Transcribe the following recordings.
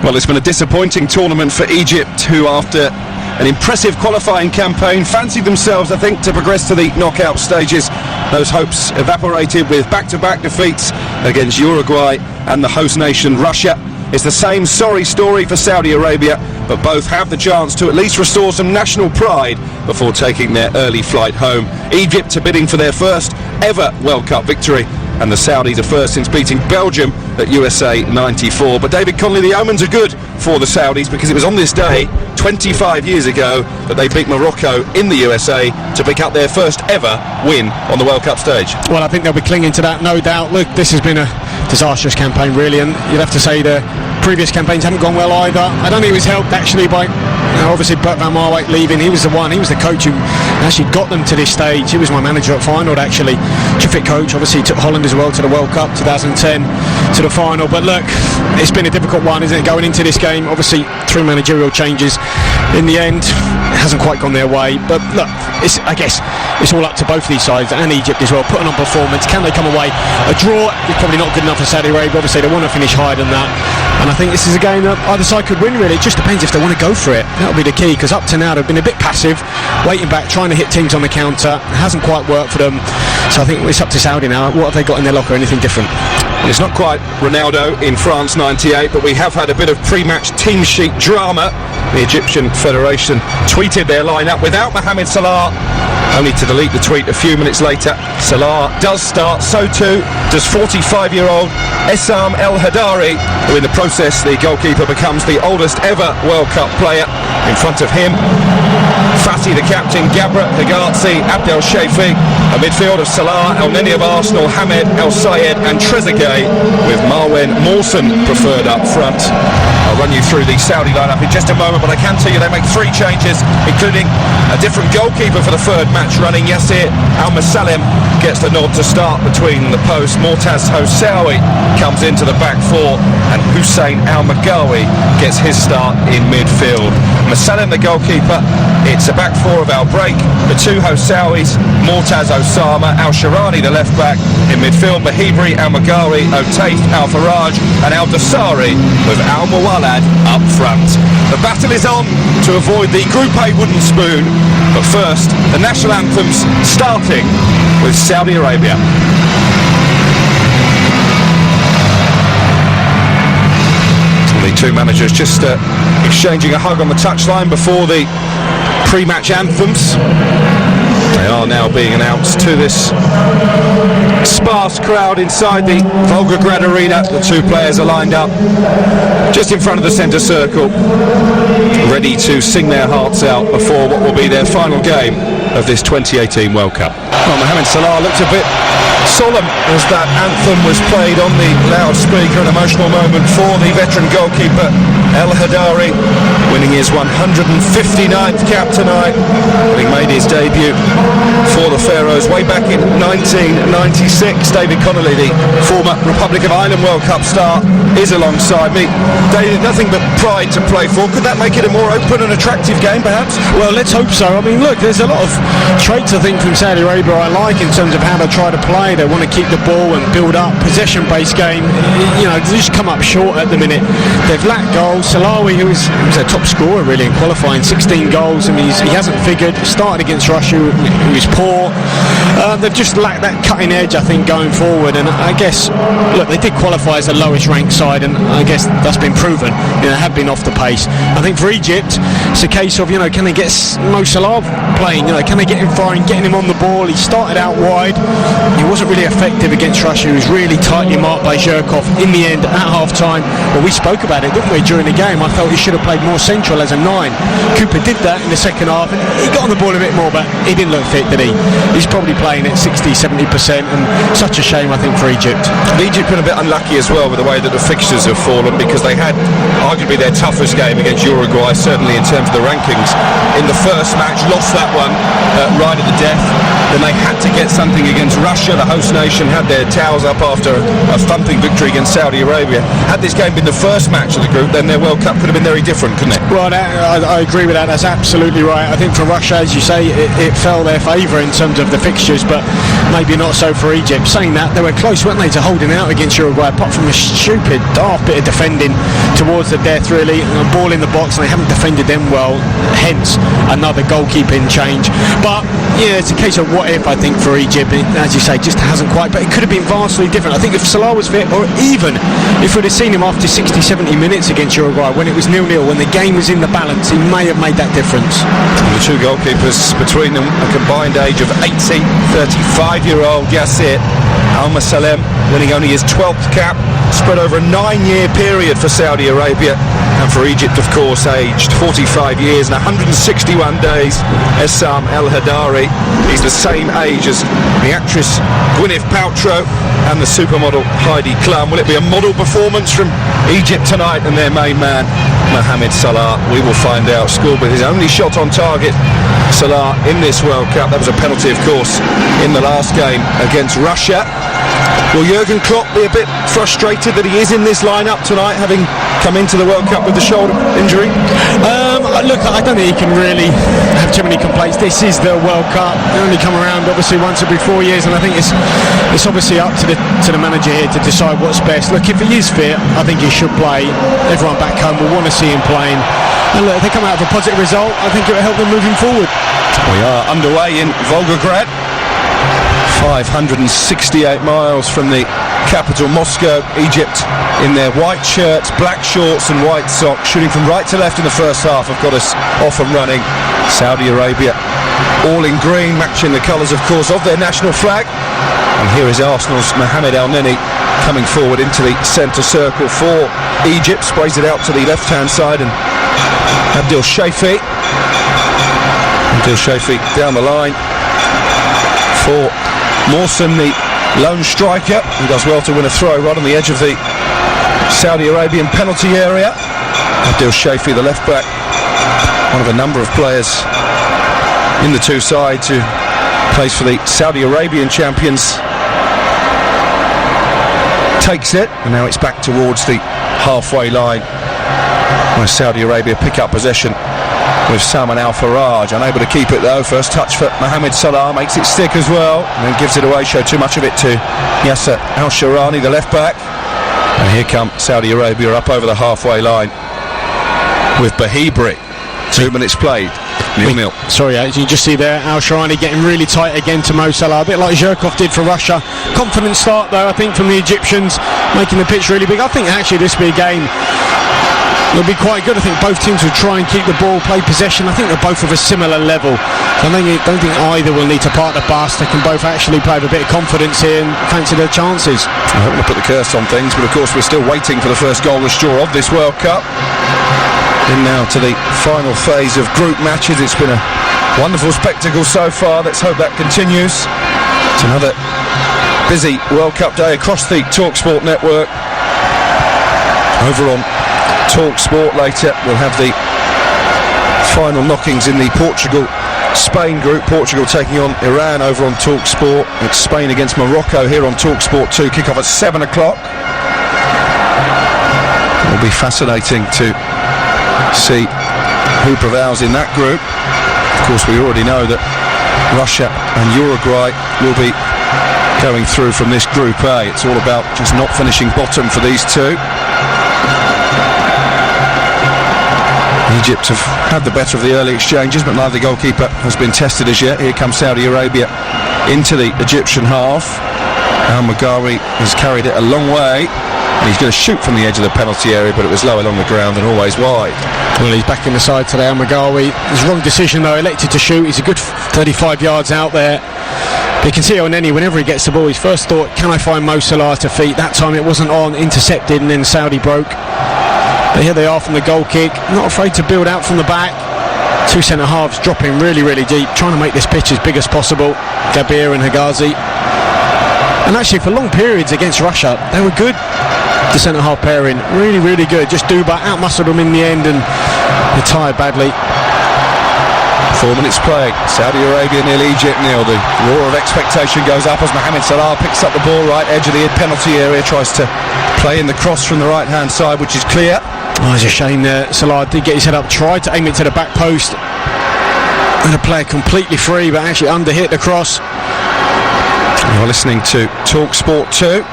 Well, it's been a disappointing tournament for Egypt, who after an impressive qualifying campaign fancied themselves, I think, to progress to the knockout stages. Those hopes evaporated with back-to-back defeats against Uruguay and the host nation Russia. It's the same sorry story for Saudi Arabia, but both have the chance to at least restore some national pride before taking their early flight home. Egypt are bidding for their first ever World Cup victory, and the Saudis are first since beating Belgium at USA 94. But David Connolly, the omens are good for the Saudis, because it was on this day 25 years ago that they beat Morocco in the USA to pick up their first ever win on the World Cup stage. Well, I think they'll be clinging to that, no doubt. Look, this has been a disastrous campaign, really, and you'd have to say the previous campaigns haven't gone well either. I don't think it was helped actually by obviously Bert van Marwijk leaving. He was the coach who actually got them to this stage. He was my manager at Feyenoord, actually. Terrific coach, obviously took Holland as well to the World Cup 2010 to the final. But look, it's been a difficult one, isn't it, going into this game? Obviously 3 managerial changes in the end. It hasn't quite gone their way, but look, I guess it's all up to both of these sides and Egypt as well, putting on performance. Can they come away? A draw is probably not good enough for Saudi Arabia. Obviously they want to finish higher than that, and I think this is a game that either side could win, really. It just depends if they want to go for it. That'll be the key, because up to now they've been a bit passive, waiting back, trying to hit teams on the counter. It hasn't quite worked for them, so I think it's up to Saudi now. What have they got in their locker? Anything different? It's not quite Ronaldo in France 98, but we have had a bit of pre-match team sheet drama. The Egyptian Federation tweeted their lineup without Mohamed Salah, only to delete the tweet a few minutes later. Salah does start, so too does 45-year-old Essam El Hadari, who in the process, the goalkeeper, becomes the oldest ever World Cup player. In front of him, Fati the captain, Gabra, Hegazi, Abdel Shafi, a midfield of Salah, El Neni of Arsenal, Hamed, El Sayed and Trezeguet, with Marwan Mawson preferred up front. I'll run you through the Saudi lineup in just a moment, but I can tell you they make 3 changes, including a different goalkeeper for the third match running. Yasser Al-Masalim gets the nod to start between the posts. Mortaz Hossaoui comes into the back 4, and Hussein Al-Magawi gets his start in midfield. Masalim the goalkeeper. It's a back 4 of Al Break, the 2 Hossaouis, Mortaz Osama, Al Sharani the left back. In midfield, Mahibri, Al Magawi, Otaif, Al Faraj and Al Dasari, with Al Muwalad up front. The battle is on to avoid the Group A wooden spoon, but first the national anthems, starting with Saudi Arabia. The 2 managers just exchanging a hug on the touchline before the pre-match anthems. They are now being announced to this sparse crowd inside the Volgograd Arena. The 2 players are lined up just in front of the centre circle, ready to sing their hearts out before what will be their final game of this 2018 World Cup. Well, Mohamed Salah looked a bit solemn as that anthem was played on the loudspeaker. An emotional moment for the veteran goalkeeper El Hadari, winning his 159th cap tonight, having made his debut for the Pharaohs way back in 1996. David Connolly, the former Republic of Ireland World Cup star, is alongside me. David, nothing but pride to play for. Could that make it a more open and attractive game, perhaps? Well, let's hope so. I mean, look, there's a lot of traits, I think, from Saudi Arabia I like in terms of how they try to play. They want to keep the ball and build up, possession-based game. You know, they just come up short at the minute. They've lacked goals. Salawi, who was a top scorer really in qualifying, 16 goals. I mean, he hasn't figured. Started against Russia, who is poor. They've just lacked that cutting edge, I think, going forward. And I guess, look, they did qualify as the lowest ranked side, and I guess that's been proven. You know, they have been off the pace. I think for Egypt, it's a case of, you know, can they get Mo Salah playing? You know, can they get him firing, getting him on the ball? He started out wide. He wasn't really effective against Russia. He was really tightly marked by Zhirkov. In the end, at half-time, well, we spoke about it, didn't we, during the game? I felt he should have played more central as a 9. Cooper did that in the second half, and he got on the ball a bit more, but he didn't look fit, did he? He's probably playing at 60-70%, and such a shame, I think, for Egypt. Egypt been a bit unlucky as well with the way that the fixtures have fallen, because they had arguably their toughest game against Uruguay, certainly in terms of the rankings. In the first match, lost that one right at the death. Then they had to get something against Russia. The host nation had their towels up after a thumping victory against Saudi Arabia. Had this game been the first match of the group, then there World Cup could have been very different, couldn't it? Well, I agree with that. That's absolutely right. I think for Russia, as you say, it fell their favour in terms of the fixtures, but maybe not so for Egypt. Saying that, they were close, weren't they, to holding out against Uruguay, apart from a stupid, daft bit of defending towards the death, really, and a ball in the box, and they haven't defended them well, hence another goalkeeping change. But, yeah, it's a case of what if, I think, for Egypt. As you say, just hasn't quite, but it could have been vastly different. I think if Salah was fit, or even if we'd have seen him after 60, 70 minutes against Uruguay, when it was 0-0, when the game was in the balance, he may have made that difference. And the two goalkeepers between them, a combined age of 80, 35-year-old Yasser Al-Masalem, winning only his 12th cap, spread over a 9-year period for Saudi Arabia, and for Egypt, of course, aged 45 years and 161 days, Essam El-Hadari. He's the same age as the actress Gwyneth Paltrow and the supermodel Heidi Klum. Will it be a model performance from Egypt tonight and their main man, Mohamed Salah? We will find out. Scored with his only shot on target, Salah, in this World Cup. That was a penalty, of course, in the last game against Russia. Will Jurgen Klopp be a bit frustrated that he is in this lineup tonight, having come into the World Cup with the shoulder injury? Look, I don't think he can really have too many complaints. This is the World Cup. They only come around obviously once every 4 years, and I think it's obviously up to the manager here to decide what's best. Look, if he is fit, I think he should play. Everyone back home will want to see him playing. And look, if they come out with a positive result, I think it will help them moving forward. We are underway in Volgograd, 568 miles from the capital Moscow. Egypt in their white shirts, black shorts and white socks, shooting from right to left in the first half, have got us off and running. Saudi Arabia all in green, matching the colours, of course, of their national flag. And here is Arsenal's Mohamed El-Neni coming forward into the centre circle for Egypt, sprays it out to the left hand side, and Abdel Shaifi down the line for Mawson, the lone striker, who does well to win a throw right on the edge of the Saudi Arabian penalty area. Abdel Shaifi, the left back, one of a number of players in the two sides who plays for the Saudi Arabian champions, takes it, and now it's back towards the halfway line, where Saudi Arabia pick up possession with Salman Al-Faraj, unable to keep it though. First touch for Mohamed Salah, makes it stick as well, and then gives it away, show too much of it to Yasser Al-Sharani, the left back. And here come Saudi Arabia up over the halfway line with Bahibri. 2 minutes played, 0-0. Sorry, you just see there Al-Sharani getting really tight again to Mo Salah, a bit like Zhirkov did for Russia. Confident start though, I think, from the Egyptians, making the pitch really big. I think actually this will be a game, it'll be quite good. I think both teams will try and keep the ball, play possession. I think they're both of a similar level. I don't think either will need to part the bus. They can both actually play with a bit of confidence here and fancy their chances. I don't want to put the curse on things, but of course we're still waiting for the first goalless draw of this World Cup. In now to the final phase of group matches. It's been a wonderful spectacle so far. Let's hope that continues. It's another busy World Cup day across the TalkSport network. Over on TalkSport later, we'll have the final knockings in the Portugal-Spain group. Portugal taking on Iran over on TalkSport. It's Spain against Morocco here on TalkSport 2. Kick off at 7 o'clock. It'll be fascinating to see who prevails in that group. Of course, we already know that Russia and Uruguay will be going through from this Group A. It's all about just not finishing bottom for these two. Egypt have had the better of the early exchanges, but neither goalkeeper has been tested as yet. Here comes Saudi Arabia into the Egyptian half. Al-Maghawi has carried it a long way, and he's going to shoot from the edge of the penalty area, but it was low along the ground and always wide. Well, he's back in the side today, Al-Maghawi. It's a wrong decision though, elected to shoot. He's a good 35 yards out there. But you can see El-Neni, whenever he gets the ball, his first thought, can I find Mo Salah to feet? That time it wasn't on, intercepted, and then Saudi broke. But here they are from the goal kick, not afraid to build out from the back. Two centre halves dropping really, really deep, trying to make this pitch as big as possible. Gabir and Higazi. And actually, for long periods against Russia, they were good. The centre half pairing, really, really good. Just Duba outmuscled them in the end, and retired badly. 4 minutes played. Saudi Arabia nil, Egypt nil. The roar of expectation goes up as Mohamed Salah picks up the ball right edge of the penalty area, tries to play in the cross from the right hand side, which is clear. Oh, it's a shame there. Salah did get his head up, tried to aim it to the back post, and the player completely free, but actually underhit the cross. You're listening to Talk Sport 2,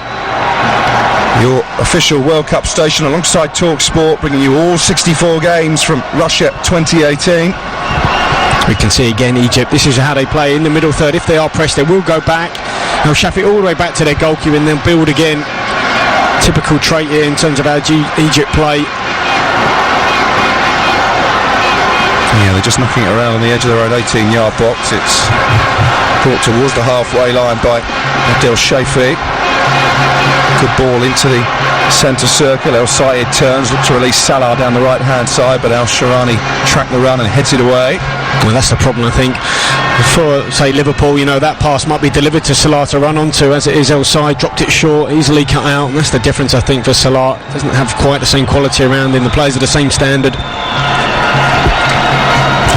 your official World Cup station, alongside Talk Sport, bringing you all 64 games from Russia 2018. We can see again Egypt, this is how they play in the middle third. If they are pressed, they will go back. They'll shaft it all the way back to their goalkeeper and then build again. Typical trait here in terms of how Egypt play. Yeah, they're just knocking it around on the edge of their own 18-yard box. It's brought towards the halfway line by Adel Shafi. Good ball into the centre circle. El Sayed turns, looks to release Salah down the right-hand side, but Al Sharani tracked the run and heads it away. Well, that's the problem, I think. For, say, Liverpool, that pass might be delivered to Salah to run onto. As it is, El Sayed dropped it short, easily cut out. And that's the difference, I think, for Salah. Doesn't have quite the same quality around him. The players are the same standard.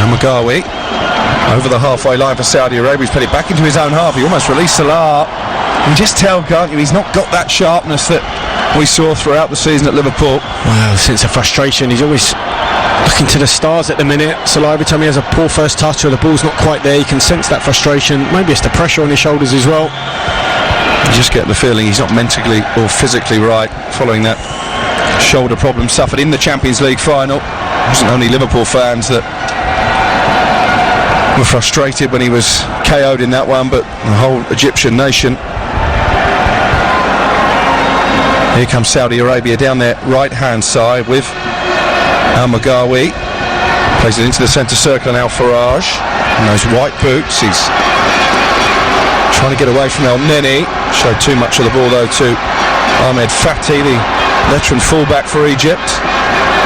Magawi over the halfway line for Saudi Arabia. He's put it back into his own half. He almost released Salah. You just tell, can't you, he's not got that sharpness that we saw throughout the season at Liverpool. Wow, sense of frustration. He's always looking to the stars at the minute. Salah, every time he has a poor first touch or the ball's not quite there, you can sense that frustration. Maybe it's the pressure on his shoulders as well. You just get the feeling he's not mentally or physically right following that shoulder problem suffered in the Champions League final. It wasn't only Liverpool fans that were frustrated when he was KO'd in that one, but the whole Egyptian nation. Here comes Saudi Arabia down their right-hand side with Al Magawi. Plays it into the centre circle and Al Faraj. In those white boots, he's trying to get away from El Neni. Showed too much of the ball though to Ahmed Fatih, the veteran fullback for Egypt.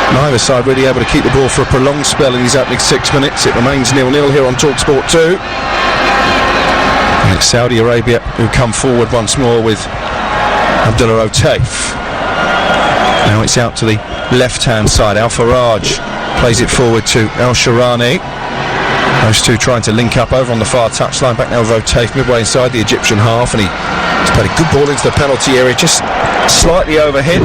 Neither side really able to keep the ball for a prolonged spell in these opening 6 minutes. It remains 0-0 here on TalkSport 2. And it's Saudi Arabia who come forward once more with Abdullah Otaif. Now it's out to the left-hand side. Al Faraj plays it forward to Al Sharani. Those two trying to link up over on the far touchline. Back now with Otaif midway inside the Egyptian half, and he's played a good ball into the penalty area, just slightly overhit.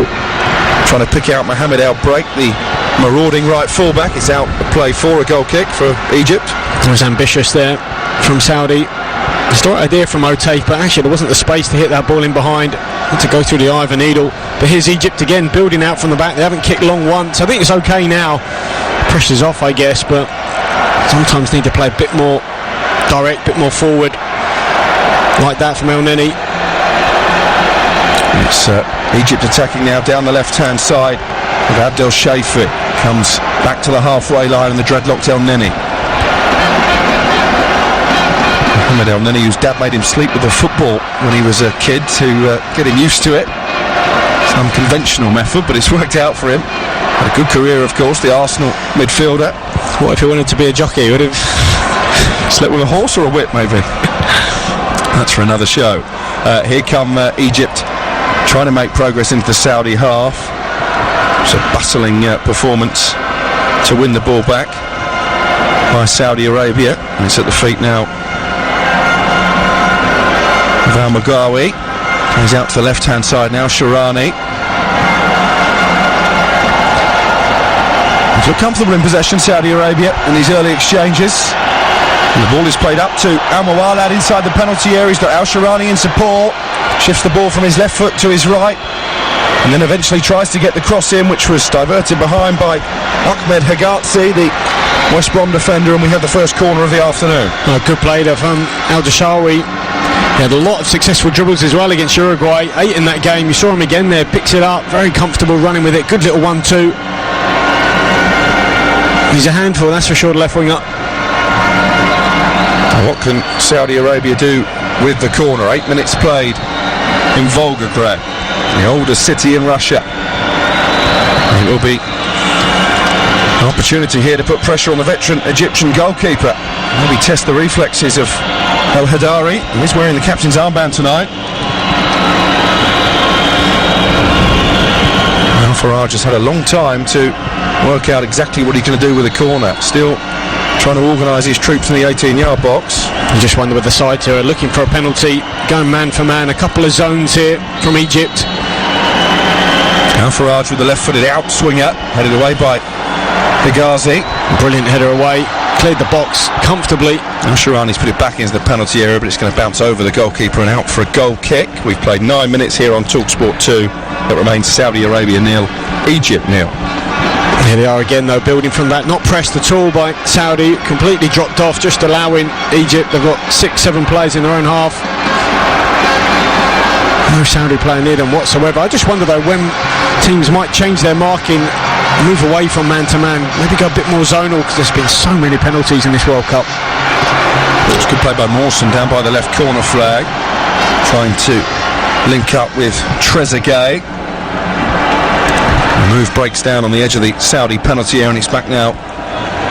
Trying to pick out Mohamed Al Break, the marauding right fullback. It's out to play for a goal kick for Egypt. It was ambitious there from Saudi. It's the right idea from Otaif, but actually there wasn't the space to hit that ball in behind. Had to go through the eye of a needle. But here's Egypt again, building out from the back. They haven't kicked long once. I think it's okay now. Pressure's off, I guess, but sometimes need to play a bit more direct, a bit more forward. Like that from El Neni. It's Egypt attacking now down the left-hand side with Abdel Shafi. Comes back to the halfway line and the dreadlocked El Neni. Mohamed El Neni, whose dad made him sleep with the football when he was a kid to get him used to it. It's an unconventional method, but it's worked out for him. Had a good career, of course, the Arsenal midfielder. What if he wanted to be a jockey? Would have slept with a horse or a whip, maybe? That's for another show. Here come Egypt, trying to make progress into the Saudi half. It's a bustling performance to win the ball back by Saudi Arabia, and it's at the feet now of Al Magawi. He's out to the left hand side now. Sharani look comfortable in possession, Saudi Arabia, in these early exchanges. And the ball is played up to Al Mawalad inside the penalty area. He's got Al Sharani in support. Shifts the ball from his left foot to his right, and then eventually tries to get the cross in, which was diverted behind by Ahmed Hegazi, the West Brom defender, and we have the first corner of the afternoon. Good play there from Al Dashawi. He had a lot of successful dribbles as well against Uruguay. 8 in that game. You saw him again there, picks it up, very comfortable running with it. Good little 1-2. He's a handful, that's for sure, the left winger. What can Saudi Arabia do with the corner? 8 minutes played in Volgograd, the oldest city in Russia. And it will be an opportunity here to put pressure on the veteran Egyptian goalkeeper. Maybe test the reflexes of El Hadari, who is wearing the captain's armband tonight. Al Faraj has had a long time to work out exactly what he's going to do with the corner. Still trying to organise his troops in the 18-yard box. You just wonder with the side to looking for a penalty, going man for man. A couple of zones here from Egypt. Now Farage with the left-footed outswinger, headed away by Higazi. Brilliant header away, cleared the box comfortably. Now Sharani's put it back into the penalty area, but it's going to bounce over the goalkeeper and out for a goal kick. We've played 9 minutes here on TalkSport 2. It remains Saudi Arabia 0, Egypt 0. Here they are again though, building from that, not pressed at all by Saudi, completely dropped off, just allowing Egypt. They've got 6-7 players in their own half. No Saudi player near them whatsoever. I just wonder though when teams might change their marking, move away from man-to-man, maybe go a bit more zonal, because there's been so many penalties in this World Cup. It was good play by Mawson down by the left corner flag, trying to link up with Trezeguet. The move breaks down on the edge of the Saudi penalty area, and it's back now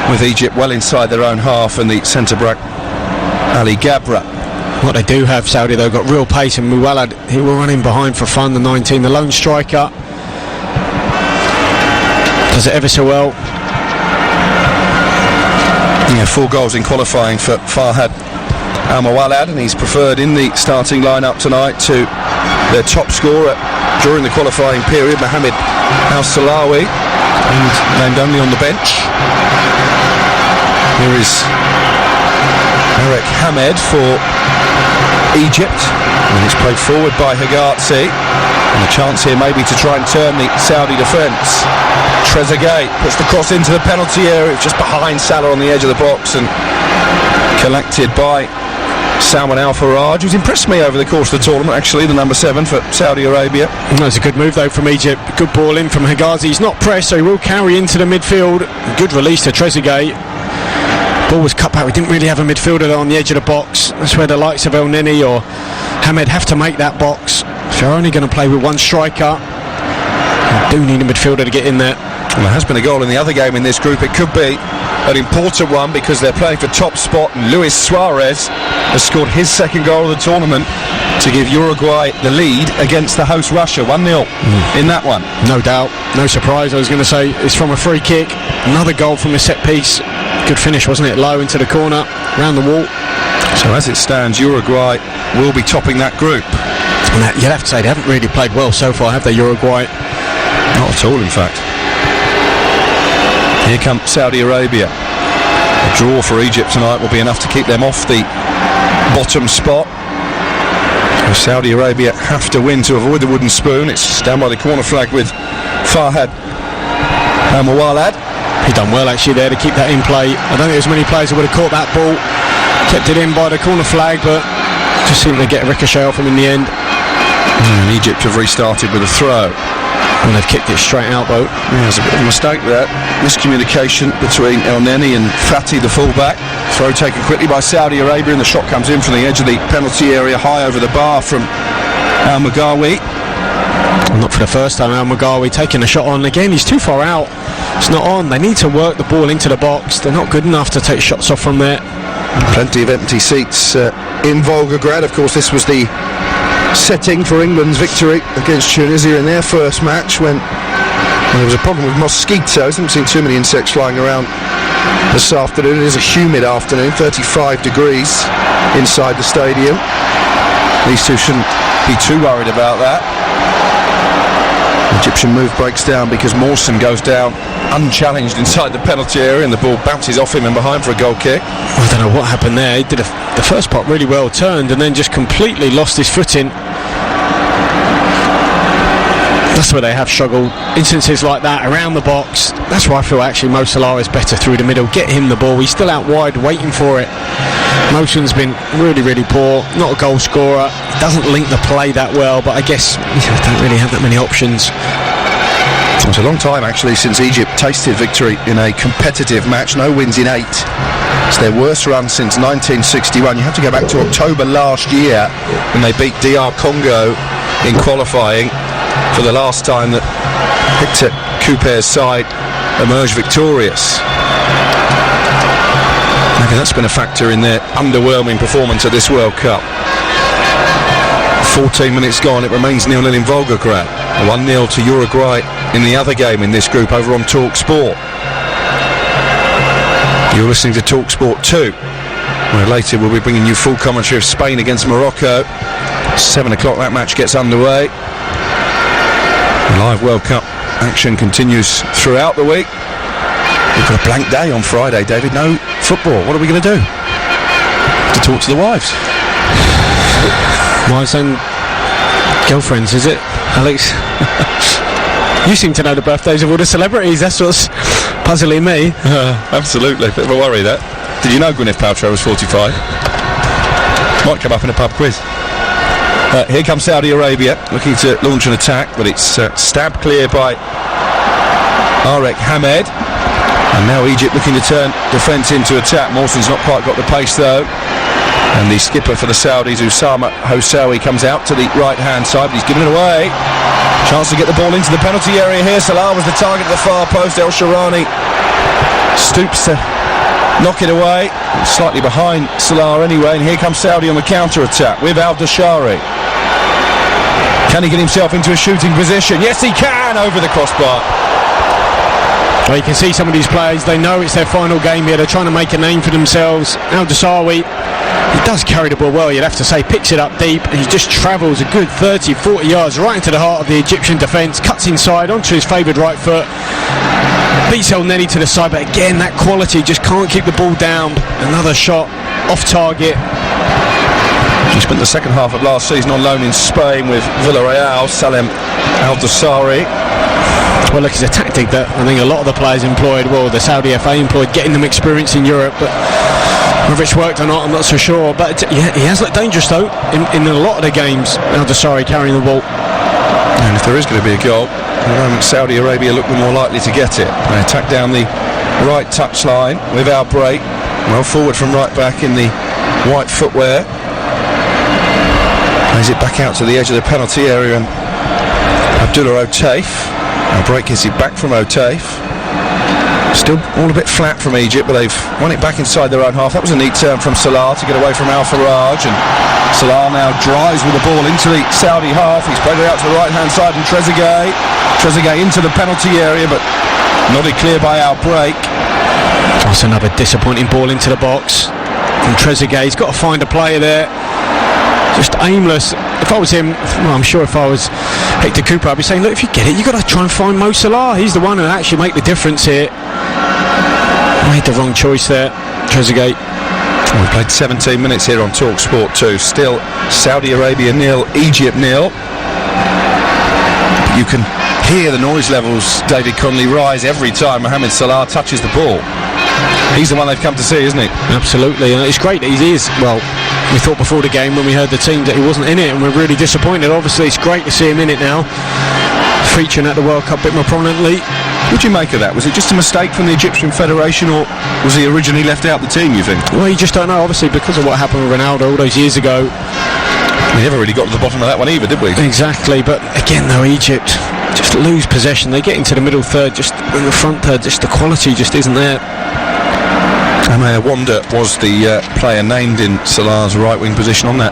with Egypt well inside their own half, and the centre-back Ali Gabra. What they do have, Saudi though, got real pace, and Muwallad, he will run in behind for fun, the 19, the lone striker. Does it ever so well. Yeah, 4 goals in qualifying for Farhad Al-Muwallad, and he's preferred in the starting lineup tonight to their top scorer during the qualifying period, Mohamed Al-Salawi, and named only on the bench. Here is Eric Hamed for Egypt, and it's played forward by Higazi, and a chance here maybe to try and turn the Saudi defence. Trezeguet puts the cross into the penalty area. It's just behind Salah on the edge of the box, and collected by Salman Al Faraj, who's impressed me over the course of the tournament, actually, the number 7 for Saudi Arabia. That's a good move though from Egypt. Good ball in from Higazi. He's not pressed, so he will carry into the midfield. Good release to Trezeguet. Ball was cut back. We didn't really have a midfielder on the edge of the box. That's where the likes of El Neni or Hamed have to make that box. If you're only going to play with one striker, you do need a midfielder to get in there. Well, there has been a goal in the other game in this group. It could be an important one because they're playing for top spot, and Luis Suarez has scored his second goal of the tournament to give Uruguay the lead against the host Russia, 1-0 in that one. No doubt, no surprise. I was going to say it's from a free kick. Another goal from a set piece. Good finish, wasn't it? Low into the corner, round the wall. So as it stands, Uruguay will be topping that group. And you'd have to say they haven't really played well so far, have they, Uruguay? Not at all, in fact. Here comes Saudi Arabia. A draw for Egypt tonight will be enough to keep them off the bottom spot. So Saudi Arabia have to win to avoid the wooden spoon. It's down by the corner flag with Farhad Al-Muwallad. He done well actually there to keep that in play. I don't think there's many players who would have caught that ball. Kept it in by the corner flag, but just seemed to get a ricochet off him in the end. And Egypt have restarted with a throw. And they've kicked it straight out though. Yeah, there's a bit of a mistake there. Miscommunication between El Neni and Fatih, the fullback. Throw taken quickly by Saudi Arabia, and the shot comes in from the edge of the penalty area, high over the bar from Al-Mugawi. Well, not for the first time, Al-Mugawi taking a shot on. Again, he's too far out. It's not on. They need to work the ball into the box. They're not good enough to take shots off from there. Plenty of empty seats in Volgograd. Of course, this was the setting for England's victory against Tunisia in their first match, when there was a problem with mosquitoes. I haven't seen too many insects flying around this afternoon. It is a humid afternoon, 35 degrees inside the stadium. These two shouldn't be too worried about that. Egyptian move breaks down because Mawson goes down unchallenged inside the penalty area, and the ball bounces off him and behind for a goal kick. I don't know what happened there. He did the first part really well, turned and then just completely lost his footing. That's where they have struggled. Instances like that around the box. That's why I feel actually Mo Salah is better through the middle. Get him the ball. He's still out wide waiting for it. Motion's been really, really poor. Not a goal scorer. Doesn't link the play that well, but I guess don't really have that many options. It's a long time actually since Egypt tasted victory in a competitive match. No wins in 8. It's their worst run since 1961. You have to go back to October last year when they beat DR Congo in qualifying for the last time that Hector Coupe's side emerged victorious. Maybe that's been a factor in their underwhelming performance at this World Cup. 14 minutes gone, it remains 0-0 in Volgograd. 1-0 to Uruguay in the other game in this group over on TalkSport. You're listening to TalkSport 2, where later we'll be bringing you full commentary of Spain against Morocco. 7 o'clock that match gets underway. The live World Cup action continues throughout the week. We've got a blank day on Friday, David. No football. What are we going to do? To talk to the wives. Wives and girlfriends, is it, Alex? You seem to know the birthdays of all the celebrities. That's what's puzzling me. Absolutely. Bit of a worry, that. Did you know Gwyneth Paltrow was 45? Might come up in a pub quiz. Here comes Saudi Arabia, looking to launch an attack, but it's stabbed clear by Arek Hamed. And now Egypt looking to turn defence into attack. Mawson's not quite got the pace, though. And the skipper for the Saudis, Usama Hossawi, comes out to the right-hand side, but he's given it away. Chance to get the ball into the penalty area here. Salah was the target at the far post. El Sharani stoops to knock it away. Slightly behind Salah anyway. And here comes Saudi on the counter-attack with Al-Dashari. Can he get himself into a shooting position? Yes, he can, over the crossbar. Well, you can see some of these players, they know it's their final game here. They're trying to make a name for themselves. Al-Dashari, he does carry the ball well, you'd have to say. Picks it up deep and he just travels a good 30, 40 yards right into the heart of the Egyptian defence. Cuts inside onto his favoured right foot. Beats El Neni to the side, but again, that quality just can't keep the ball down. Another shot off target. He spent the second half of last season on loan in Spain with Villarreal. Salem Al-Dashari. Well, look, it's a tactic that I think a lot of the players employed, well, the Saudi FA employed, getting them experience in Europe, but whether it's worked or not, I'm not so sure. But yeah, he has looked dangerous, though, in a lot of the games. Al-Dashari carrying the ball. And if there is going to be a goal, at the moment Saudi Arabia look more likely to get it. They attack down the right touchline without break. Well forward from right back in the white footwear. Plays it back out to the edge of the penalty area, and Abdullah Otaif. Now break gets it back from Otaif. Still all a bit flat from Egypt, but they've won it back inside their own half. That was a neat turn from Salah to get away from Al Faraj, and Salah now drives with the ball into the Saudi half. He's played it out to the right hand side, and Trezeguet into the penalty area, but nodded clear by Al Break. That's another disappointing ball into the box from Trezeguet. He's got to find a player there. Just aimless. If I was him, well, I'm sure if I was Hector Cooper, I'd be saying, look, if you get it, you've got to try and find Mo Salah. He's the one who actually make the difference here. Made the wrong choice there, Trezeguet. We played 17 minutes here on TalkSport 2. Still Saudi Arabia 0, Egypt 0. You can hear the noise levels, David Conley, rise every time Mohamed Salah touches the ball. He's the one they've come to see, isn't he? Absolutely, and it's great that he is. Well, we thought before the game when we heard the team that he wasn't in it, and we're really disappointed. Obviously, it's great to see him in it now, featuring at the World Cup a bit more prominently. What do you make of that? Was it just a mistake from the Egyptian Federation, or was he originally left out the team, you think? Well, you just don't know, obviously, because of what happened with Ronaldo all those years ago. We never really got to the bottom of that one either, did we? Exactly, but again though, Egypt just lose possession. They get into the middle third, just in the front third, just the quality just isn't there. Amir Wanda was the player named in Salah's right-wing position on that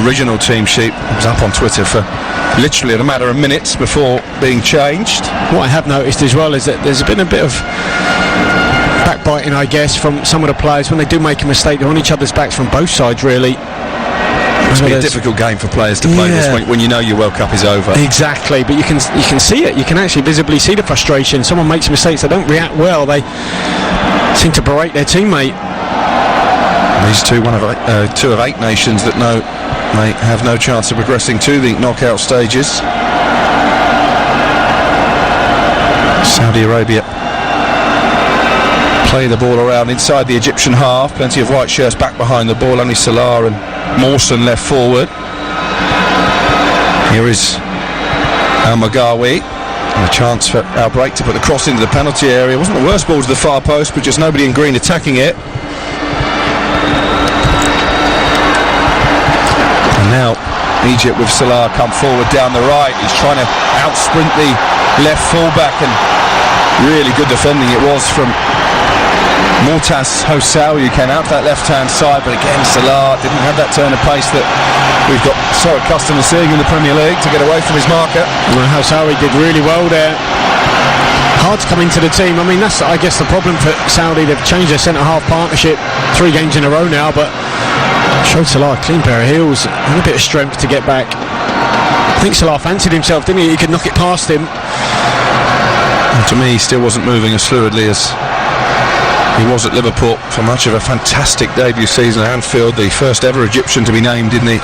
original team sheet. It was up on Twitter for literally a matter of minutes before being changed. What I have noticed as well is that there's been a bit of backbiting, I guess, from some of the players when they do make a mistake. They're on each other's backs from both sides, really. It must be a difficult game for players to play this when you know your World Cup is over. Exactly, but you can see it. You can actually visibly see the frustration. Someone makes mistakes, they don't react well. They seem to berate their teammate. These two of 8 nations that know they have no chance of progressing to the knockout stages. Saudi Arabia play the ball around inside the Egyptian half. Plenty of white shirts back behind the ball. Only Salah and Mawson left forward. Here is Al Magawi. And a chance for Al Break to put the cross into the penalty area. It wasn't the worst ball to the far post, but just nobody in green attacking it. And now Egypt with Salah come forward down the right. He's trying to out-sprint the left fullback, and really good defending it was from Mortas Hossawi, who came out to that left-hand side, but again Salah didn't have that turn of pace that we've got so accustomed to seeing in the Premier League to get away from his marker. Well, Hossawi did really well there, hard to come into the team. I mean, that's, I guess, the problem for Saudi. They've changed their centre-half partnership 3 games in a row now, but showed Salah a clean pair of heels and a bit of strength to get back. I think Salah fancied himself, didn't he? He could knock it past him. And to me, he still wasn't moving as fluidly as he was at Liverpool for much of a fantastic debut season at Anfield. The first ever Egyptian to be named in the,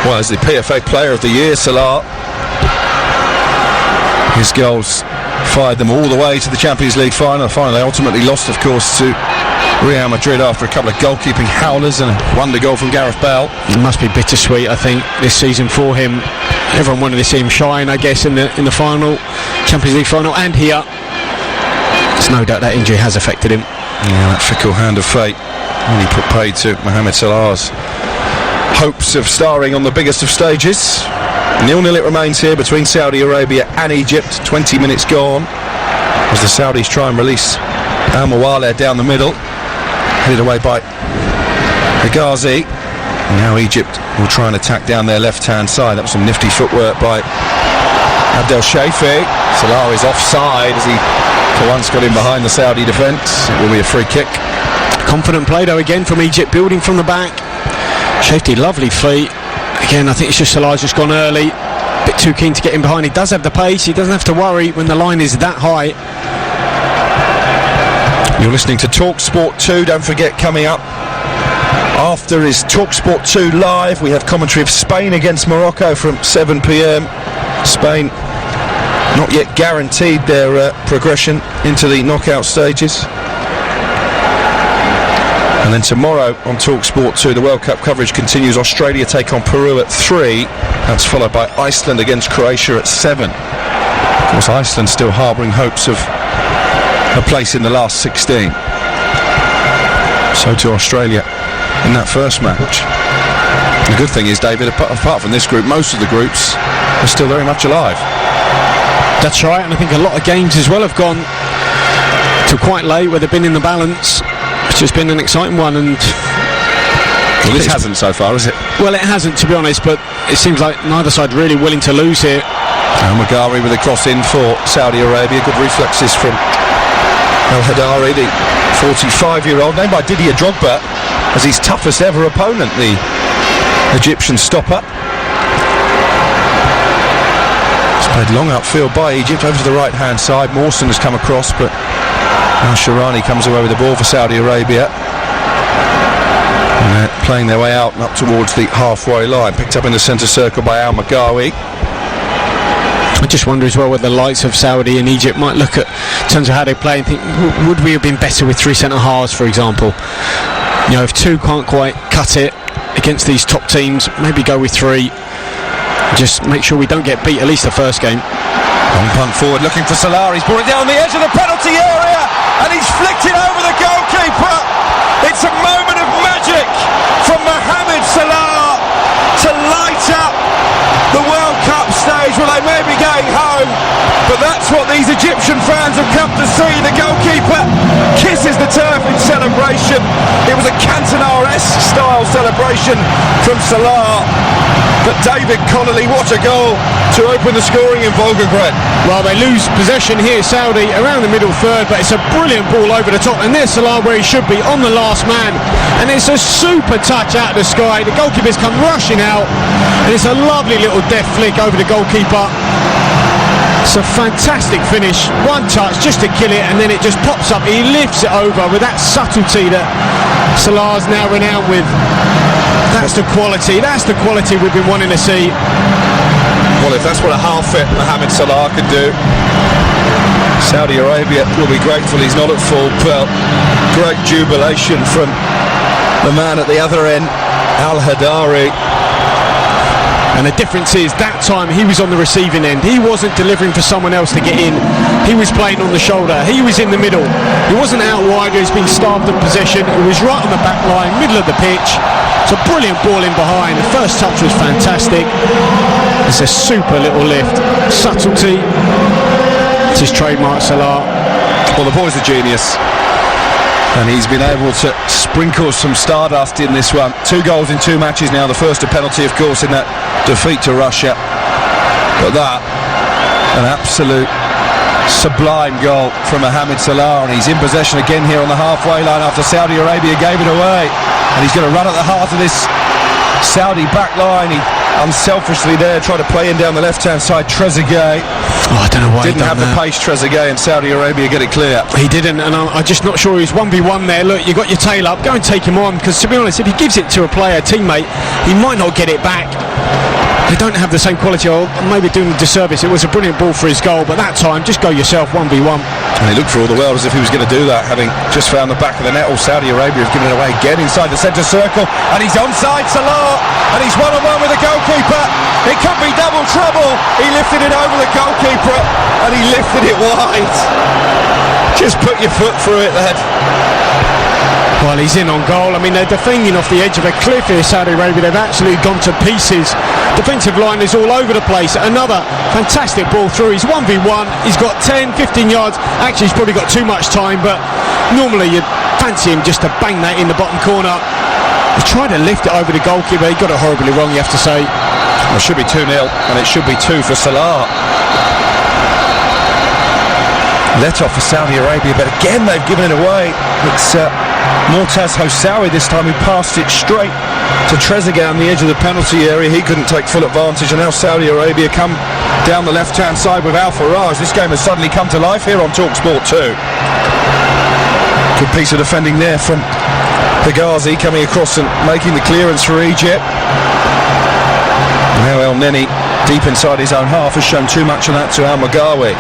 well, as the PFA Player of the Year, Salah. His goals fired them all the way to the Champions League final. They ultimately lost, of course, to Real Madrid after a couple of goalkeeping howlers and a wonder goal from Gareth Bale. It must be bittersweet, I think, this season for him. Everyone wanted to see him shine, I guess, in the final, Champions League final, and here. There's no doubt that injury has affected him. Yeah, that fickle hand of fate really put paid to Mohamed Salah's hopes of starring on the biggest of stages. 0-0 it remains here between Saudi Arabia and Egypt. 20 minutes gone as the Saudis try and release Al Mawaleh down the middle, headed away by Hegazi. Now Egypt will try and attack down their left-hand side. That was some nifty footwork by Abdel Shafi. Salah is offside as he for once got in behind the Saudi defence. It will be a free kick. Confident play though again from Egypt, building from the back. Shafi, lovely feet. Again, I think it's just Salah's just gone early. A bit too keen to get in behind. He does have the pace. He doesn't have to worry when the line is that high. You're listening to Talk Sport 2. Don't forget, coming up after is Talk Sport 2 Live. We have commentary of Spain against Morocco from 7 p.m. Spain not yet guaranteed their progression into the knockout stages. And then tomorrow on Talk Sport 2, the World Cup coverage continues. Australia take on Peru at 3. That's followed by Iceland against Croatia at 7. Of course, Iceland still harbouring hopes of a place in the last 16. So to Australia in that first match. The good thing is, David, apart from this group, most of the groups are still very much alive. That's right, and I think a lot of games as well have gone to quite late where they've been in the balance. It's just been an exciting one, and well, this hasn't so far, has it? Well, it hasn't, to be honest, but it seems like neither side really willing to lose here. Al-Maghawi with a cross in for Saudi Arabia. Good reflexes from Al-Hadari, the 45-year-old, named by Didier Drogba as his toughest ever opponent, the Egyptian stopper. It's played long upfield by Egypt over to the right-hand side. Mawson has come across, but now Sharani comes away with the ball for Saudi Arabia. And they're playing their way out and up towards the halfway line. Picked up in the centre circle by Al-Maghawi. I just wonder as well whether the likes of Saudi and Egypt might look at, in terms of how they play, and think, would we have been better with 3 centre-halves, for example? You know, if 2 can't quite cut it against these top teams, maybe go with 3. Just make sure we don't get beat, at least the first game. Long punt forward, looking for Salah. He's brought it down the edge of the penalty area, and he's flicked it over the goalkeeper. It's a moment of magic from Mohamed Salah to light up the World Cup stage. Well, they may be going home, but that's what these Egyptian fans have come to see. The goalkeeper kisses the turf in celebration. It was a Cantona-esque style celebration from Salah. But David Connolly, what a goal to open the scoring in Volgograd. Well, they lose possession here, Saudi, around the middle third, but it's a brilliant ball over the top, and there's Salah where he should be, on the last man, and it's a super touch out of the sky. The goalkeeper's come rushing out, and it's a lovely little deft flick over the goalkeeper. It's a fantastic finish, one touch just to kill it, and then it just pops up. He lifts it over with that subtlety that Salah's now renowned with. That's the quality we've been wanting to see. Well, if that's what a half-fit Mohamed Salah can do, Saudi Arabia will be grateful he's not at full. Well, great jubilation from the man at the other end, Al-Hadari. And the difference is, that time he was on the receiving end. He wasn't delivering for someone else to get in. He was playing on the shoulder. He was in the middle. He wasn't out wide. He's been starved of possession. He was right on the back line, middle of the pitch. It's a brilliant ball in behind. The first touch was fantastic. It's a super little lift. Subtlety. It's his trademark, Salah. Well, the boy's a genius, and he's been able to sprinkle some stardust in this one. 2 goals in 2 matches now. The first a penalty, of course, in that defeat to Russia. But that, an absolute Sublime goal from Mohamed Salah, and he's in possession again here on the halfway line after Saudi Arabia gave it away, and he's going to run at the heart of this Saudi back line. He unselfishly there tried to play in down the left hand side. Trezeguet, I don't know why didn't have the pace. Trezeguet and Saudi Arabia get it clear. He didn't, and I'm just not sure he's 1v1 there. Look, you got your tail up, go and take him on, because to be honest, if he gives it to a player, teammate, he might not get it back. They don't have the same quality, or maybe doing a disservice. It was a brilliant ball for his goal, but that time, just go yourself, 1v1. And he looked for all the world as if he was going to do that, having just found the back of the net. Saudi Arabia have given it away again inside the centre circle, and he's onside, Salah, and he's one-on-one with the goalkeeper. It could be double trouble. He lifted it over the goalkeeper, and he lifted it wide. Just put your foot through it, lad. Well, he's in on goal. I mean, they're defending off the edge of a cliff here, Saudi Arabia. They've absolutely gone to pieces. Defensive line is all over the place. Another fantastic ball through. He's 1v1. He's got 10, 15 yards. Actually, he's probably got too much time, but normally you'd fancy him just to bang that in the bottom corner. He tried to lift it over the goalkeeper. He got it horribly wrong, you have to say. Well, it should be 2-0, and it should be 2 for Salah. Let off for Saudi Arabia, but again they've given it away. It's Mortaz Hossawi this time, who passed it straight to Trezeguet on the edge of the penalty area. He couldn't take full advantage, and now Saudi Arabia come down the left hand side with Al Faraj. This game has suddenly come to life here on TalkSport 2. Good piece of defending there from Higazi, coming across and making the clearance for Egypt. Now El Neni, deep inside his own half, has shown too much of that to Al Magawi.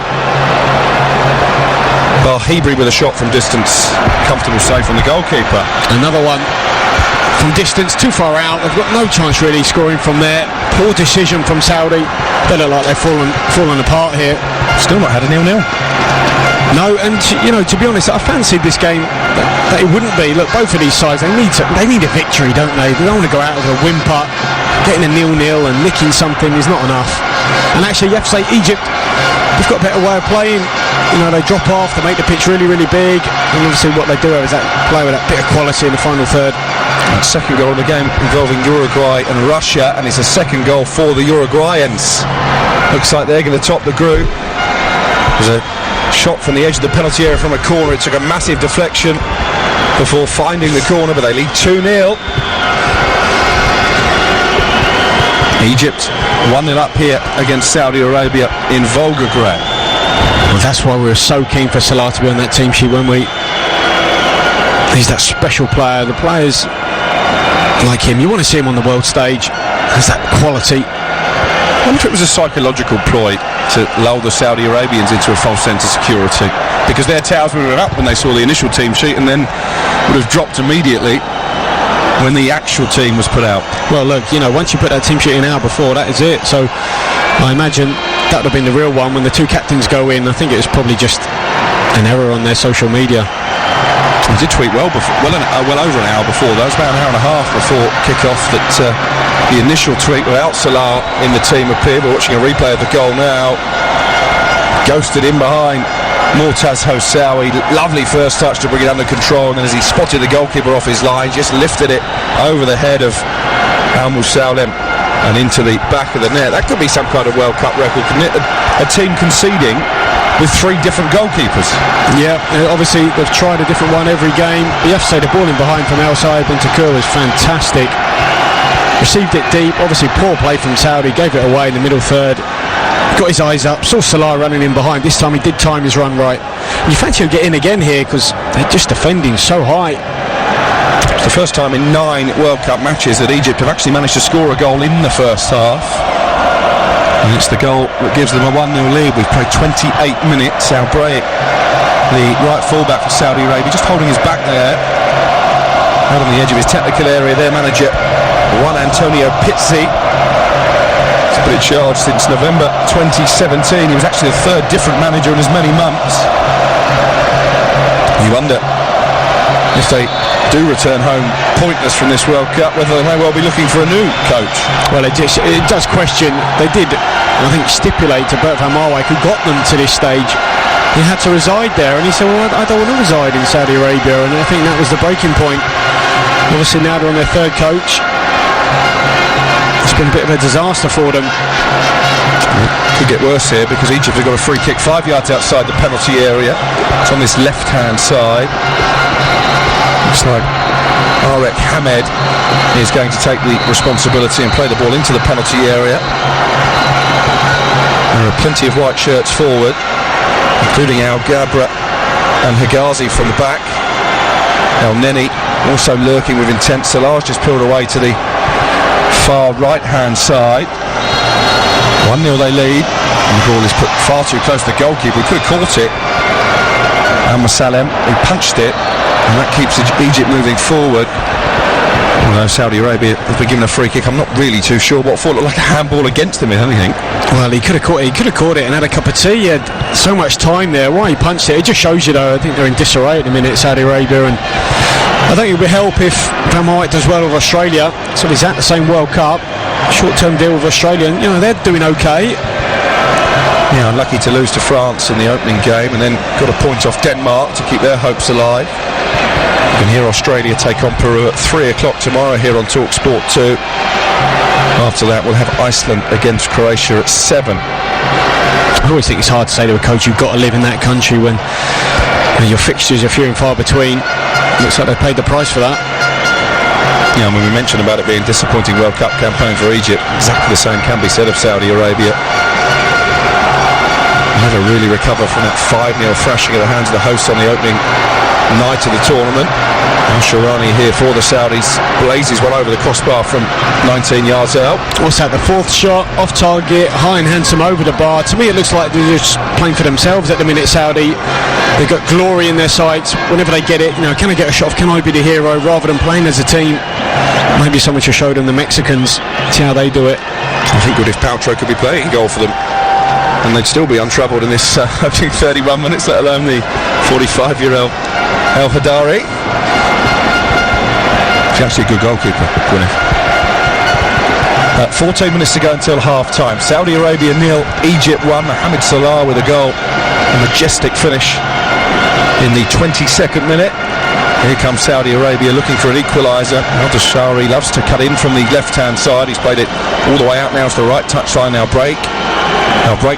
Bahibri with a shot from distance, comfortable save from the goalkeeper. Another one from distance, too far out. They've got no chance really scoring from there. Poor decision from Saudi. They look like they've fallen apart here. Still not had a 0-0. No, and you know, to be honest, I fancied this game that it wouldn't be. Look, both of these sides, they need a victory, don't they? They don't want to go out with a whimper. Getting a 0-0 and nicking something is not enough. And actually, you have to say, Egypt, they've got a better way of playing. You know, they drop off, they make the pitch really, really big, and obviously what they do is that play with that bit of quality in the final third. And second goal of the game involving Uruguay and Russia, and it's a second goal for the Uruguayans. Looks like they're going to top the group. There's a shot from the edge of the penalty area from a corner. It took a massive deflection before finding the corner, but they lead 2-0. Egypt 1-0 up here against Saudi Arabia in Volgograd. Well, that's why we were so keen for Salah to be on that team sheet, weren't we? He's that special player. The players like him, you want to see him on the world stage. Has that quality. I wonder if it was a psychological ploy to lull the Saudi Arabians into a false sense of security, because their towers would have been up when they saw the initial team sheet and then would have dropped immediately when the actual team was put out. Well, look, you know, once you put that team sheet in an hour before, that is it. So I imagine that would have been the real one when the two captains go in. I think it was probably just an error on their social media. I did tweet well over an hour before, though. It was about an hour and a half before kick-off that the initial tweet without Salah in the team appeared. We're watching a replay of the goal now. Ghosted in behind Mortaz Hossawi. Lovely first touch to bring it under control, and then as he spotted the goalkeeper off his line, just lifted it over the head of Al Musalem and into the back of the net. That could be some kind of World Cup record, couldn't it? A team conceding with 3 different goalkeepers. Yeah, obviously they've tried a different one every game. You have to say the ball in behind from El Sayed bin Takur was fantastic. Received it deep, obviously poor play from Saudi, gave it away in the middle third. Got his eyes up, saw Salah running in behind. This time he did time his run right. You fancy he'll get in again here because they're just defending so high. It's the first time in 9 World Cup matches that Egypt have actually managed to score a goal in the first half. And it's the goal that gives them a 1-0 lead. We've played 28 minutes. Al Brayek, the right fullback for Saudi Arabia, just holding his back there, out on the edge of his technical area. Their manager, Juan Antonio Pizzi, has been in charge since November 2017. He was actually the 3rd different manager in as many months. You wonder if they do return home pointless from this World Cup, whether they may well be looking for a new coach. Well, it does question. They did, I think, stipulate to Bertrand Marwijk, who got them to this stage, he had to reside there, and he said, well, I don't want to reside in Saudi Arabia, and I think that was the breaking point. Obviously now they're on their 3rd coach. It's been a bit of a disaster for them. Could get worse here because Egypt have got a free kick 5 yards outside the penalty area. It's on this left-hand side. Looks like Arek Hamed is going to take the responsibility and play the ball into the penalty area. There are plenty of white shirts forward, including Al Gabra and Higazi from the back. El Neni also lurking with intent. Salah's just pulled away to the far right-hand side. 1-0 they lead. And the ball is put far too close to the goalkeeper. He could have caught it. Alma Salem, he punched it, and that keeps Egypt moving forward. Although Saudi Arabia has been given a free kick, I'm not really too sure what for. It looked like a handball against him, if anything. Well, he could have caught it and had a cup of tea. He had so much time there. Why he punched it? It just shows you, though. I think they're in disarray at the minute, Saudi Arabia, and I think it would help if Van Dijk does well with Australia. So he's at the same World Cup, short-term deal with Australia, and, you know, they're doing okay. Yeah, unlucky to lose to France in the opening game, and then got a point off Denmark to keep their hopes alive. You can hear Australia take on Peru at 3 o'clock tomorrow here on TalkSport 2. After that, we'll have Iceland against Croatia at 7. I always think it's hard to say to a coach, you've got to live in that country when, you know, your fixtures are few and far between. Looks like they paid the price for that. Yeah, I mean, we mentioned about it being a disappointing World Cup campaign for Egypt. Exactly the same can be said of Saudi Arabia. Never really recover from that 5-0 thrashing at the hands of the hosts on the opening night of the tournament. Al-Shirani here for the Saudis blazes one over the crossbar from 19 yards out. What's that, the fourth shot, off target, high and handsome over the bar. To me it looks like they're just playing for themselves at the minute, Saudi. They've got glory in their sights. Whenever they get it, you know, can I get a shot off, can I be the hero, rather than playing as a team. Maybe someone should show them the Mexicans, see how they do it. I think Gwyneth Paltrow could be playing goal for them, and they'd still be untroubled in this opening 31 minutes, let alone the 45-year-old El Hadari. She's actually a good goalkeeper, Gwyneth. 14 minutes to go until half-time. Saudi Arabia 0, Egypt 1. Mohamed Salah with a goal. A majestic finish in the 22nd minute. Here comes Saudi Arabia looking for an equaliser. Al-Dashari loves to cut in from the left-hand side. He's played it all the way out now to the right touchline. Now break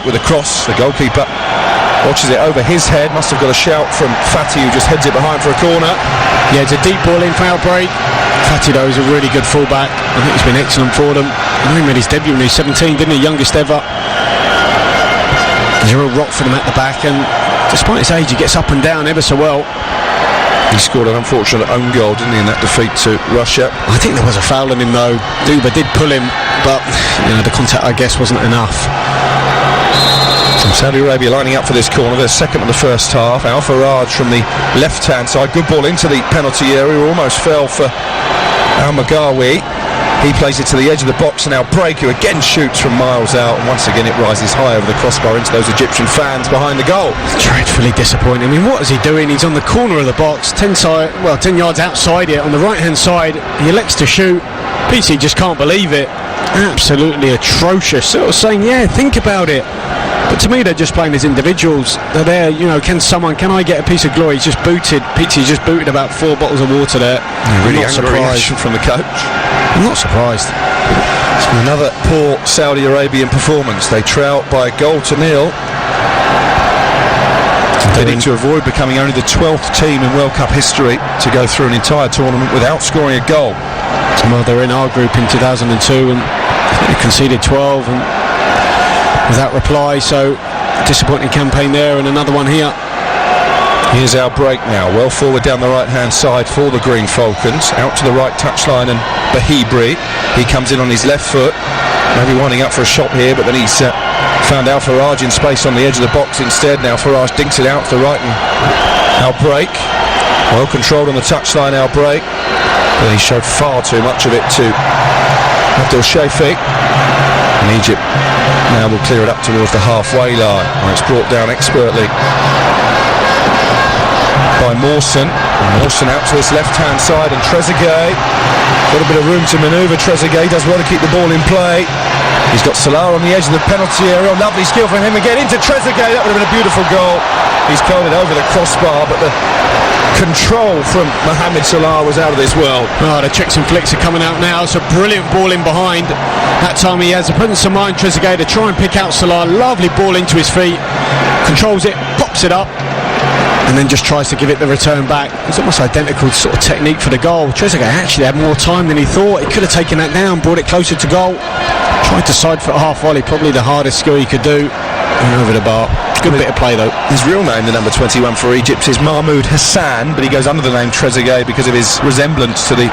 with a cross. The goalkeeper watches it over his head. Must have got a shout from Fatih, who just heads it behind for a corner. Yeah, it's a deep ball in for Outbreak. Fatih, though, is a really good fullback. I think he's been excellent for them. I think he made his debut when he was 17, didn't he? Youngest ever. There's a real rock for them at the back, and despite his age, he gets up and down ever so well. He scored an unfortunate own goal, didn't he, in that defeat to Russia? I think there was a foul on him, though. Duba did pull him, but, you know, the contact, I guess, wasn't enough. From Saudi Arabia lining up for this corner. They're second in the first half. Al Faraj from the left-hand side. Good ball into the penalty area. Almost fell for Al Magawi. He plays it to the edge of the box, and now Break, who again shoots from miles out, and once again it rises high over the crossbar into those Egyptian fans behind the goal. Dreadfully disappointing. I mean, what is he doing? He's on the corner of the box, 10 yards outside it, on the right-hand side. He elects to shoot. PC just can't believe it. Absolutely atrocious. Sort of saying, yeah, think about it. But to me, they're just playing as individuals. They're there, you know, can I get a piece of glory? He's just booted. Pizzi's just booted about 4 bottles of water there. Yeah, really angry reaction from the coach. I'm not surprised. It's been another poor Saudi Arabian performance. They trail by a goal to 0. They need to avoid becoming only the 12th team in World Cup history to go through an entire tournament without scoring a goal. Well, they're in our group in 2002 and they conceded 12 and without reply, so disappointing campaign there, and another one here. Here's our break now, well forward down the right hand side for the Green Falcons, out to the right touchline, and Bahibri, he comes in on his left foot, maybe winding up for a shot here, but then he's found Al Faraj in space on the edge of the box instead. Now Faraj dinks it out to the right, and Al Break, well controlled on the touchline. Al Break, but he showed far too much of it to Abdel Shafiq, and Egypt now will clear it up towards the halfway line, where it's brought down expertly by Mawson. Mawson out to his left hand side, and Trezeguet got a bit of room to manoeuvre. Trezeguet does well to keep the ball in play. He's got Salah on the edge of the penalty area. Lovely skill from him again into Trezeguet. That would have been a beautiful goal. He's curled it over the crossbar, but the control from Mohamed Salah was out of this world. Oh, the tricks and flicks are coming out now. It's a brilliant ball in behind. That time he has the presence of mind, Trezeguet, to try and pick out Salah. Lovely ball into his feet. Controls it, pops it up, and then just tries to give it the return back. It's almost identical sort of technique for the goal. Trezeguet actually had more time than he thought. He could have taken that down, brought it closer to goal. Tried to side foot half volley, probably the hardest skill he could do. And over the bar. Good bit of play though. His real name, the number 21 for Egypt, is Mahmoud Hassan, but he goes under the name Trezeguet because of his resemblance to the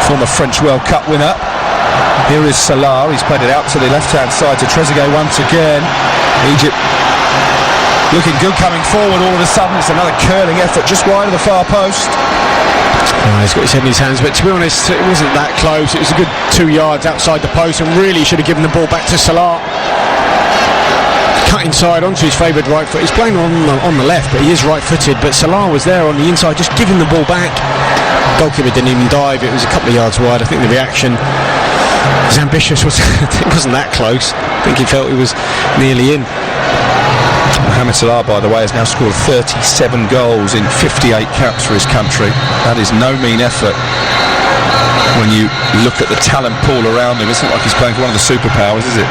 former French World Cup winner. Here is Salah. He's played it out to the left-hand side to Trezeguet once again. Egypt looking good coming forward all of a sudden. It's another curling effort just wide of the far post. He's got his head in his hands, but to be honest, it wasn't that close. It was a good 2 yards outside the post, and really should have given the ball back to Salah. Cut inside onto his favoured right foot. He's playing on the left, but he is right-footed. But Salah was there on the inside, just giving the ball back. Goalkeeper didn't even dive. It was a couple of yards wide. I think the reaction was ambitious. It wasn't that close. I think he felt he was nearly in. Mohamed Salah, by the way, has now scored 37 goals in 58 caps for his country. That is no mean effort when you look at the talent pool around him. It's not like he's playing for one of the superpowers, is it?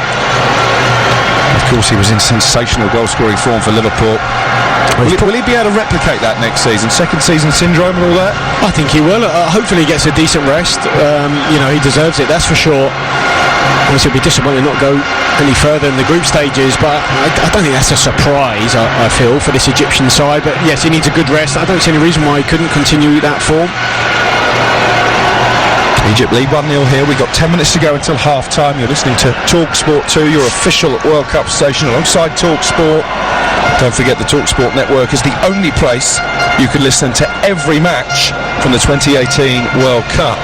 Of course, he was in sensational goal-scoring form for Liverpool. Will he be able to replicate that next season? Second season syndrome and all that? I think he will. Hopefully he gets a decent rest. He deserves it, that's for sure. Obviously, it'd be disappointing not go any further in the group stages, but I don't think that's a surprise, I feel, for this Egyptian side. But yes, he needs a good rest. I don't see any reason why he couldn't continue that form. Egypt lead 1-0 here. We've got 10 minutes to go until half-time. You're listening to TalkSport 2, your official World Cup station, alongside TalkSport. Don't forget the TalkSport network is the only place you can listen to every match from the 2018 World Cup.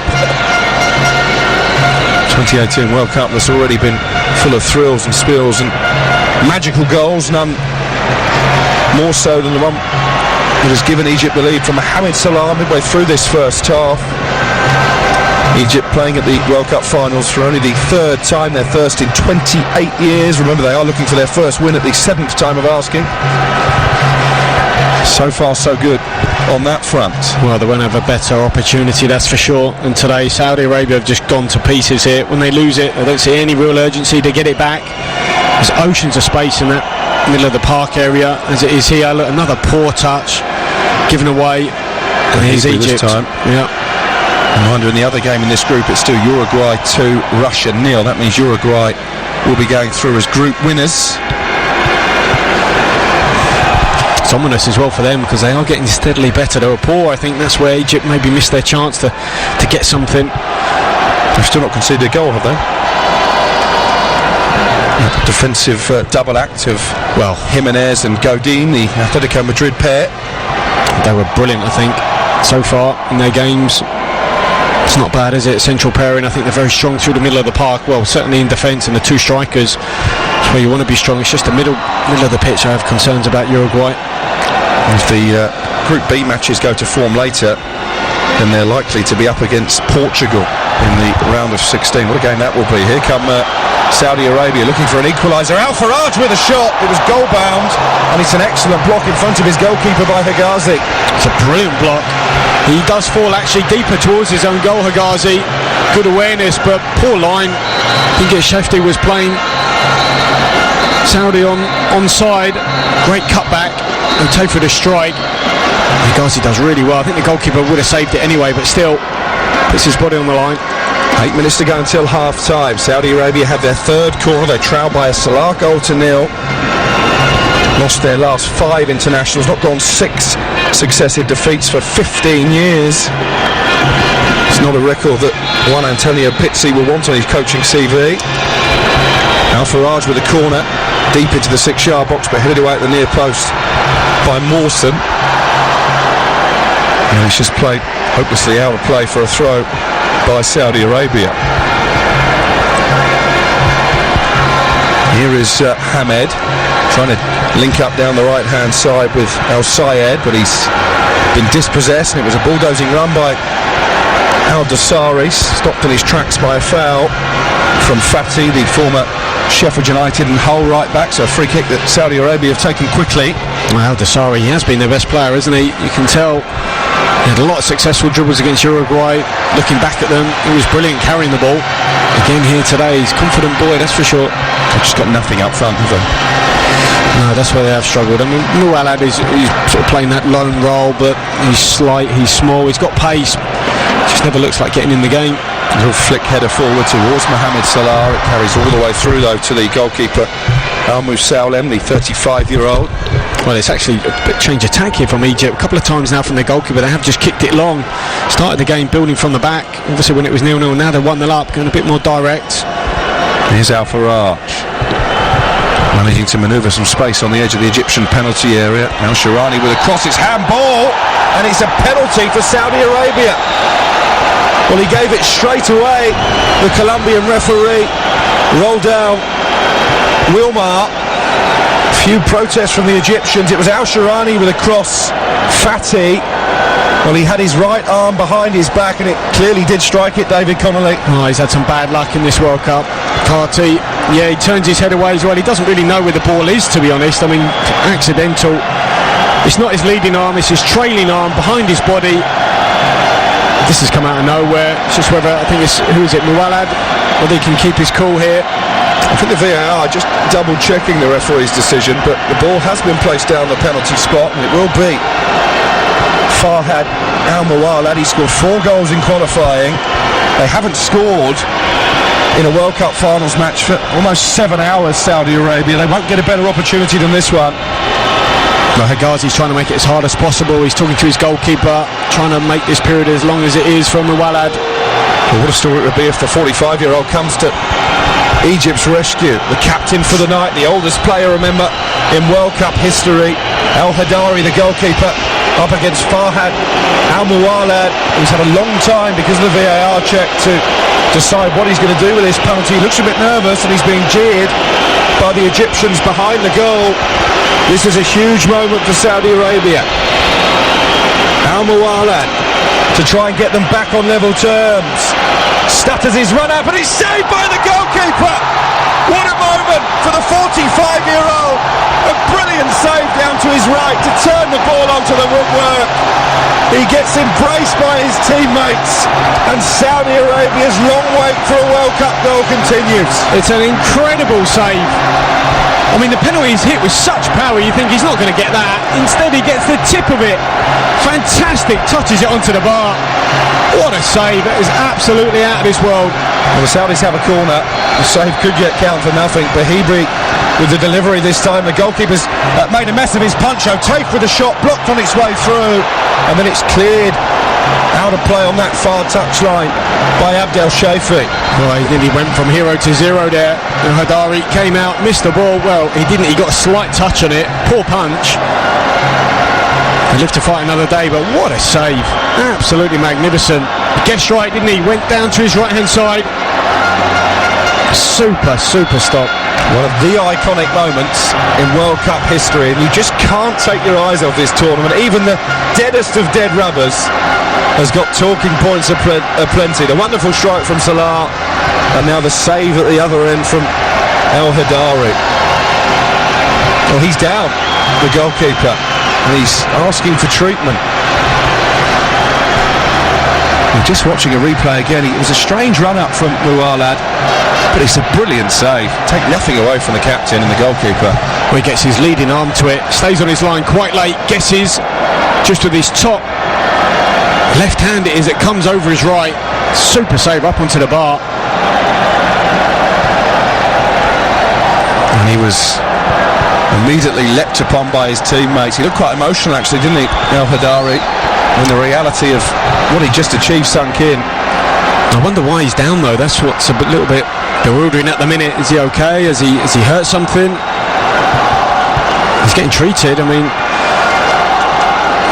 2018 World Cup that's already been full of thrills and spills and magical goals, none more so than the one that has given Egypt the lead from Mohamed Salah midway through this first half. Egypt playing at the World Cup finals for only the third time, their first in 28 years. Remember, they are looking for their first win at the 7th time of asking. So far, so good on that front. Well, they won't have a better opportunity, that's for sure. And today, Saudi Arabia have just gone to pieces here. When they lose it, they don't see any real urgency to get it back. There's oceans of space in that middle of the park area, as it is here. Look, another poor touch given away. And here's Egypt. This time. Yeah. Reminder, in the other game in this group, it's still Uruguay 2, Russia 0. That means Uruguay will be going through as group winners. It's ominous as well for them because they are getting steadily better. They were poor. I think that's where Egypt maybe missed their chance to get something. They've still not conceded a goal, have they? Defensive double act of Jimenez and Godin, the Atletico Madrid pair. They were brilliant, I think, so far in their games. It's not bad, is it? Central pairing. I think they're very strong through the middle of the park. Well, certainly in defence, and the two strikers. That's where you want to be strong. It's just the middle of the pitch I have concerns about Uruguay. If the Group B matches go to form later, then they're likely to be up against Portugal in the round of 16. What a game that will be. Here come Saudi Arabia looking for an equaliser. Al Faraj with a shot. It was goal bound, and it's an excellent block in front of his goalkeeper by Hegazi. It's a brilliant block. He does fall actually deeper towards his own goal, Hegazi. Good awareness, but poor line. I think Shefti was playing Saudi onside. Great cutback and take for the strike. Hegazi does really well. I think the goalkeeper would have saved it anyway, but still puts his body on the line. 8 minutes to go until half-time. Saudi Arabia have their third corner. They trail by a Salah goal to 0. Lost their last 5 internationals. Not gone 6 successive defeats for 15 years. It's not a record that Juan Antonio Pizzi will want on his coaching CV. Al Faraj with a corner deep into the 6-yard box, but headed away at the near post by Mawson. And he's just played hopelessly out of play for a throw by Saudi Arabia. Here is Hamed trying to link up down the right hand side with Al Sayed, but he's been dispossessed, and it was a bulldozing run by Al Dosari, stopped in his tracks by a foul from Fatih, the former Sheffield United and Hull right back. So a free kick that Saudi Arabia have taken quickly. Well, Al Dosari, he has been their best player, isn't he? You can tell He had a lot of successful dribbles against Uruguay. Looking back at them, he was brilliant carrying the ball. Again here today, he's a confident boy, that's for sure. They've just got nothing up front, have they? No, that's where they have struggled. I mean, Mualad he's sort of playing that lone role, but he's slight, he's small, he's got pace. Just never looks like getting in the game. A little flick header forward towards Mohamed Salah. It carries all the way through, though, to the goalkeeper, Al Moussaoulem, the 35-year-old. Well, it's actually a bit change of tack here from Egypt. A couple of times now from their goalkeeper, they have just kicked it long. Started the game building from the back. Obviously, when it was 0-0, now they're 1-0 up, going a bit more direct. Here's Al Faraj, managing to manoeuvre some space on the edge of the Egyptian penalty area. Al Sharani with a cross, it's handball, and it's a penalty for Saudi Arabia. Well, he gave it straight away. The Colombian referee rolled down Wilmar. Few protests from the Egyptians. It was Al Sharani with a cross. Fatty, well, he had his right arm behind his back, and it clearly did strike it, David Connolly. Oh, he's had some bad luck in this World Cup. Partey, yeah, he turns his head away as well. He doesn't really know where the ball is, to be honest. I mean, accidental. It's not his leading arm, it's his trailing arm behind his body. This has come out of nowhere. It's just whether, I think it's, who is it, Mualad, whether he can keep his cool here. I think the VAR just double checking the referee's decision, but the ball has been placed down the penalty spot, and it will be Farhad Al Mualad. He scored 4 goals in qualifying. They haven't scored in a World Cup finals match for almost 7 hours, Saudi Arabia. They won't get a better opportunity than this one. Well, Hegazi's trying to make it as hard as possible. He's talking to his goalkeeper, trying to make this period as long as it is for Mualad. Well, what a story it would be if the 45-year-old comes to Egypt's rescue. The captain for the night, the oldest player, remember, in World Cup history. Al Hadari, the goalkeeper, up against Farhad Al Mualad, who's had a long time because of the VAR check to decide what he's going to do with this penalty. He looks a bit nervous, and he's being jeered by the Egyptians behind the goal. This is a huge moment for Saudi Arabia. Al Mualad to try and get them back on level terms. Stutters his run out, but it's saved by the goalkeeper. What a moment for the 45-year-old. A brilliant save down to his right to turn the ball onto the woodwork. He gets embraced by his teammates, and Saudi Arabia's long wait for a World Cup goal continues. It's an incredible save. I mean, the penalty he's hit with such power, you think he's not going to get that. Instead, he gets the tip of it. Fantastic, touches it onto the bar. What a save. That is absolutely out of this world. Well, the Saudis have a corner. The save could yet count for nothing. Bahibri with the delivery this time. The goalkeeper's made a mess of his punch-out. Tafe with a shot blocked on its way through. And then it's cleared out of play on that far touchline by Abdel Shafi. Well, he went from 0 to 0 there. And Hadari came out, missed the ball. Well, he didn't. He got a slight touch on it. Poor punch. He lived to fight another day, but what a save. Absolutely magnificent. Guessed right, didn't he? Went down to his right-hand side. Super stop. One of the iconic moments in World Cup history, and you just can't take your eyes off this tournament. Even the deadest of dead rubbers has got talking points aplenty. The wonderful strike from Salah, and now the save at the other end from El Hadari. Well, he's down, the goalkeeper, and he's asking for treatment. We're just watching a replay again. It was a strange run-up from Mualad, but it's a brilliant save. Take nothing away from the captain and the goalkeeper. Well, he gets his leading arm to it, stays on his line quite late, guesses just with his top left hand it is, it comes over his right. Super save up onto the bar. And he was immediately leapt upon by his teammates. He looked quite emotional, actually, didn't he, El Hadari, when the reality of what he just achieved sunk in. I wonder why he's down, though. That's what's a little bit bewildering at the minute. Is he okay? Has he hurt something? He's getting treated. I mean,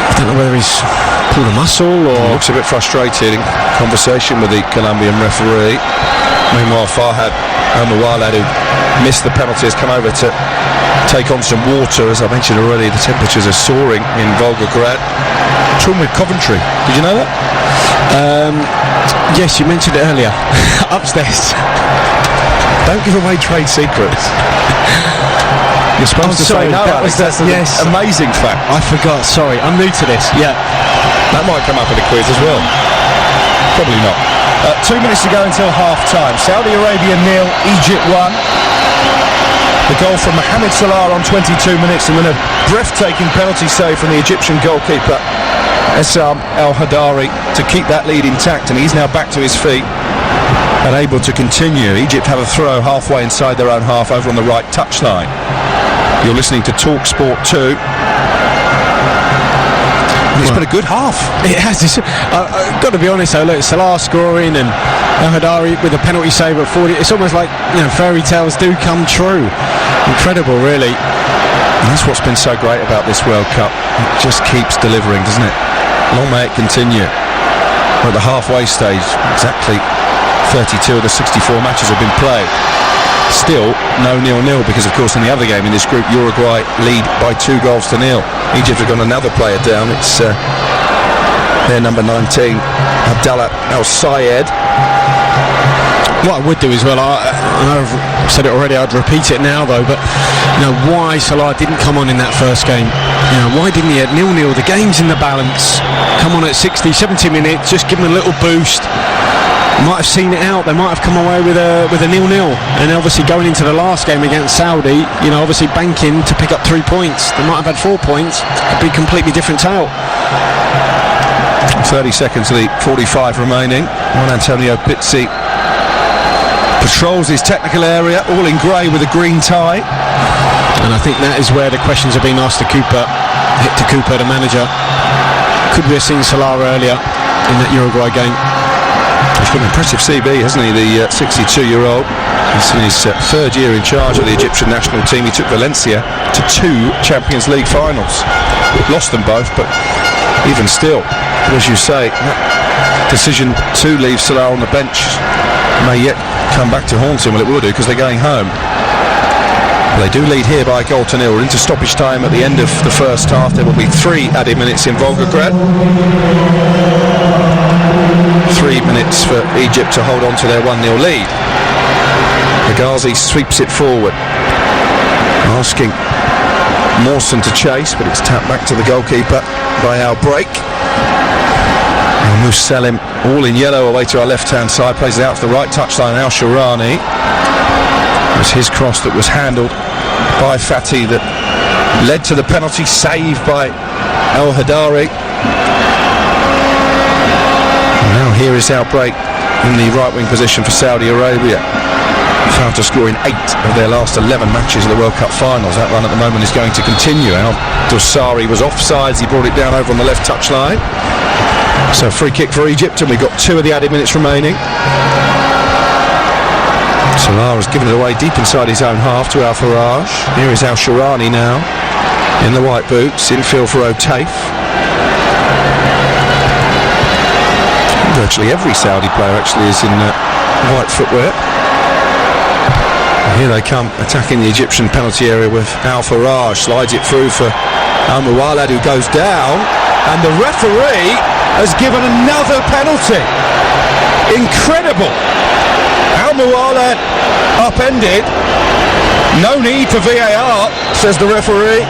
I don't know whether he's pulled a muscle or... He looks a bit frustrated in conversation with the Colombian referee. Meanwhile, Farhad Al Mualad, who missed the penalty, has come over to take on some water. As I mentioned already, the temperatures are soaring in Volgograd. What's wrong with Coventry? Did you know that? Yes, you mentioned it earlier. Upstairs. Don't give away trade secrets. You're supposed to say no, Alex. That's an amazing fact. I forgot, sorry. I'm new to this. Yeah. That might come up in the quiz as well. Probably not. 2 minutes to go until half-time. Saudi Arabia 0, Egypt 1. The goal from Mohamed Salah on 22 minutes, and then a breathtaking penalty save from the Egyptian goalkeeper Essam El-Hadari to keep that lead intact, and he's now back to his feet and able to continue. Egypt have a throw halfway inside their own half over on the right touchline. You're listening to Talk Sport 2. It's been a good half. It has. I've got to be honest though, look, Salah scoring and El-Hadari with a penalty save at 40. It's almost like, fairy tales do come true. Incredible, really. And that's what's been so great about this World Cup. It just keeps delivering, doesn't it? Long may it continue. We're at the halfway stage. Exactly 32 of the 64 matches have been played. Still no 0-0, because of course in the other game in this group Uruguay lead by 2 goals to 0. Egypt have got another player down. It's their number 19, Abdallah Al-Sayed. What I would do as well, I know I've said it already, I'd repeat it now though, but why Salah didn't come on in that first game? Why didn't he at 0-0? The game's in the balance. Come on at 60, 70 minutes, just give him a little boost. Might have seen it out. They might have come away with a 0-0, and obviously going into the last game against Saudi, obviously banking to pick up 3 points. They might have had 4 points. Could be a completely different tale. 30 seconds to the 45 remaining. Juan Antonio Pizzi patrols his technical area, all in grey with a green tie. And I think that is where the questions are being asked to Cooper. Hector Cooper, the manager. Could we have seen Salah earlier in that Uruguay game? He's got an impressive CV, hasn't he, the 62-year-old. He's in his third year in charge of the Egyptian national team. He took Valencia to 2 Champions League finals. Lost them both, but even still, as you say, that decision to leave Salah on the bench may yet come back to haunt him. Well, it will do, because they're going home. They do lead here by a goal to 0. We're into stoppage time at the end of the first half. There will be 3 added minutes in Volgograd. 3 minutes for Egypt to hold on to their 1-0 lead. Ghazi sweeps it forward, asking Mawson to chase, but it's tapped back to the goalkeeper by Al Break. And Musalim, all in yellow, away to our left-hand side, plays it out to the right touchline. Al Shirani. It was his cross that was handled by Fatih that led to the penalty, saved by El-Hadari. Now here is Al Break in the right-wing position for Saudi Arabia. Failed to score in 8 of their last 11 matches of the World Cup finals. That run at the moment is going to continue. Al Dossari was offsides. He brought it down over on the left touchline. So free kick for Egypt, and we've got 2 of the added minutes remaining. Salah has given it away deep inside his own half to Al-Faraj. Here is Al Shirani now in the white boots, infield for O'Tafe. Virtually every Saudi player actually is in white footwear. And here they come, attacking the Egyptian penalty area with Al-Faraj. Slides it through for Al-Muwalad, who goes down, and the referee has given another penalty. Incredible. Al-Muwalad upended. No need for VAR, says the referee.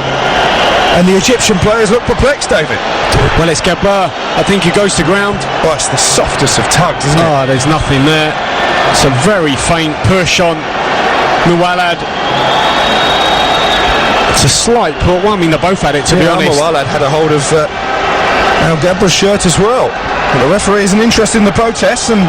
And the Egyptian players look perplexed, David. Well, it's Gabbar. I think he goes to ground. Oh, it's the softest of tugs, isn't it? Oh, there's nothing there. It's a very faint push on Muwalad. It's a slight pull. Well, I mean, they both had it, to be honest. Muwalad had a hold of Al Gabbar's shirt as well. But the referee isn't interested in the protests, and